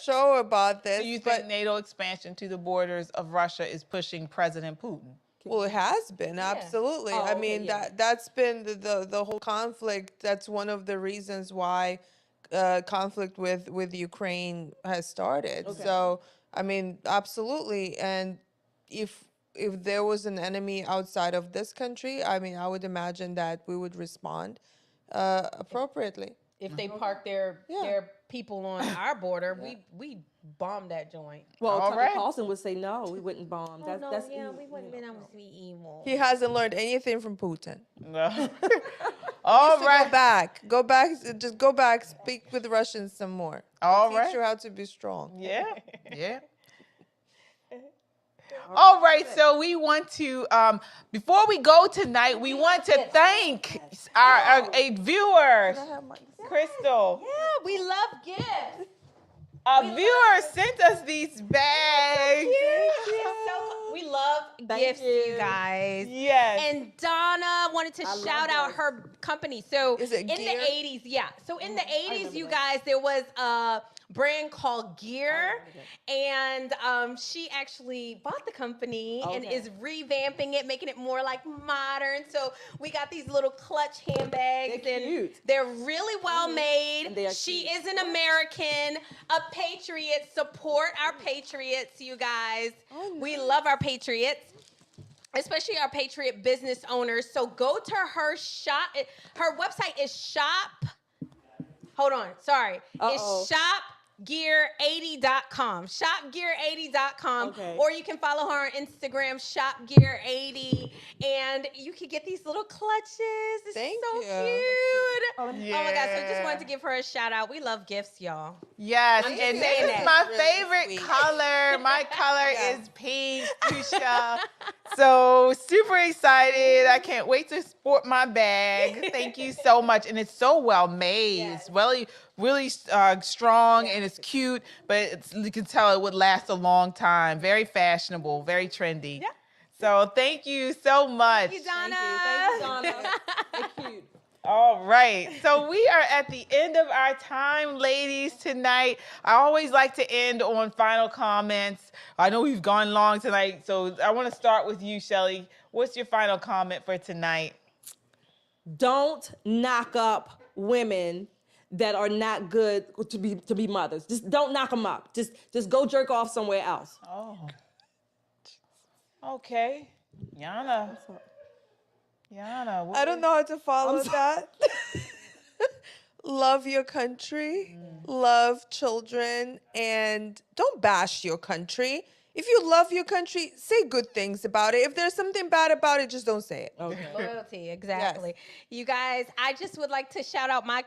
show about this. Do you think NATO expansion to the borders of Russia is pushing President Putin? Well, it has been, absolutely. I mean, that's been the whole conflict. That's one of the reasons why conflict with Ukraine has started. Okay. So, I mean, absolutely. And if there was an enemy outside of this country, I mean, I would imagine that we would respond appropriately. If they park their people on our border, we bomb that joint. Well, Carlson would say no, we wouldn't bomb. We wouldn't be able to be evil. He hasn't learned anything from Putin. No. All right. Go back, just go back, speak with the Russians some more. Teach you how to be strong. Yeah. All right, so we want to, before we go tonight, we want to thank our viewers, Crystal. Yeah, we love gifts. A viewer sent us these bags. We love gifts, you guys. Yes. And Donna wanted to shout out her company. So in the 80s, So in the 80s, you guys, there was a brand called Gear, and she actually bought the company and is revamping it, making it more like modern. So we got these little clutch handbags. They're cute. They're really well made. She is an American, a patriot. Support our patriots, you guys. We love our patriots, especially our patriot business owners. So go to her shop. Her website is It's shopgear80.com. Shopgear80.com. Or you can follow her on Instagram, shopgear80. And you can get these little clutches. It's so cute. Oh my God. So just wanted to give her a shout out. We love gifts, y'all. Yes, I'm just and saying this is that. my Really favorite sweet. color. My color is pink fuchsia. So super excited. I can't wait to sport my bag. Thank you so much. And it's so well made. It's really strong and it's cute, but you can tell it would last a long time. Very fashionable, very trendy. Yeah. So thank you so much. Thank you, Donna. Thank you, Donna. They're cute. All right. So we are at the end of our time, ladies, tonight. I always like to end on final comments. I know we've gone long tonight, so I want to start with you, Shelly. What's your final comment for tonight? Don't knock up women that are not good to be mothers. Just don't knock them up. Just go jerk off somewhere else. Oh. Okay. Yana. I don't know how to follow that. Love your country, love children, and don't bash your country. If you love your country, say good things about it. If there's something bad about it, just don't say it. Okay. Loyalty, exactly. Yes. You guys, I just would like to shout out my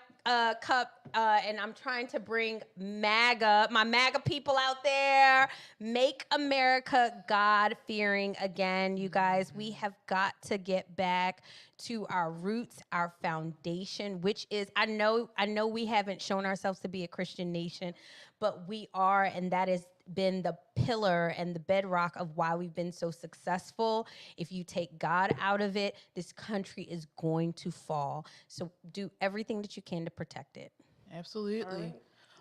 cup, and I'm trying to bring my MAGA people out there. Make America God-fearing again, you guys. We have got to get back to our roots, our foundation, which is, I know we haven't shown ourselves to be a Christian nation, but we are, and that has been the pillar and the bedrock of why we've been so successful. If you take God out of it, this country is going to fall. So do everything that you can to protect it. Absolutely.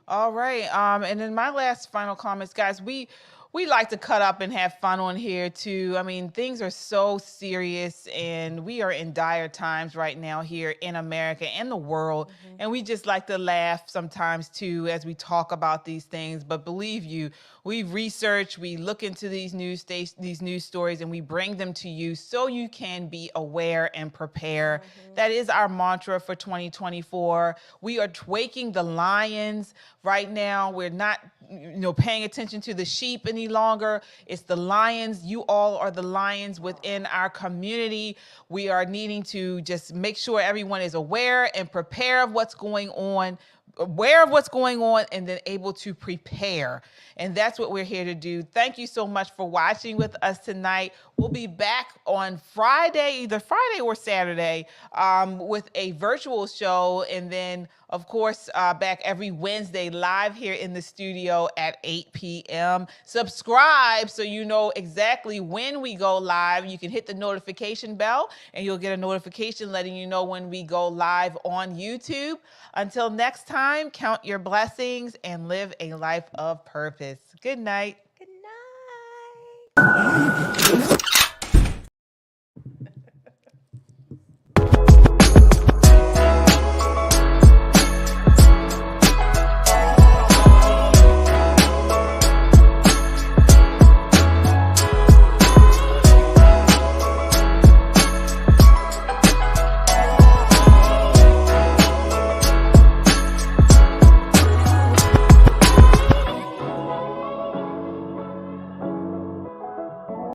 All right. And then my last final comments, guys, we like to cut up and have fun on here too. I mean, things are so serious and we are in dire times right now here in America and the world. Mm-hmm. And we just like to laugh sometimes too as we talk about these things. But believe you, we research, we look into these news stories, and we bring them to you so you can be aware and prepare. Mm-hmm. That is our mantra for 2024. We are waking the lions right now. We're not paying attention to the sheep any longer. It's the lions. You all are the lions within our community. We are needing to just make sure everyone is aware and aware of what's going on, and then able to prepare. And that's what we're here to do. Thank you so much for watching with us tonight. We'll be back on Friday, either Friday or Saturday, with a virtual show. And then, of course, back every Wednesday live here in the studio at 8 p.m. Subscribe so you know exactly when we go live. You can hit the notification bell and you'll get a notification letting you know when we go live on YouTube. Until next time, count your blessings and live a life of purpose. Good night. Good night.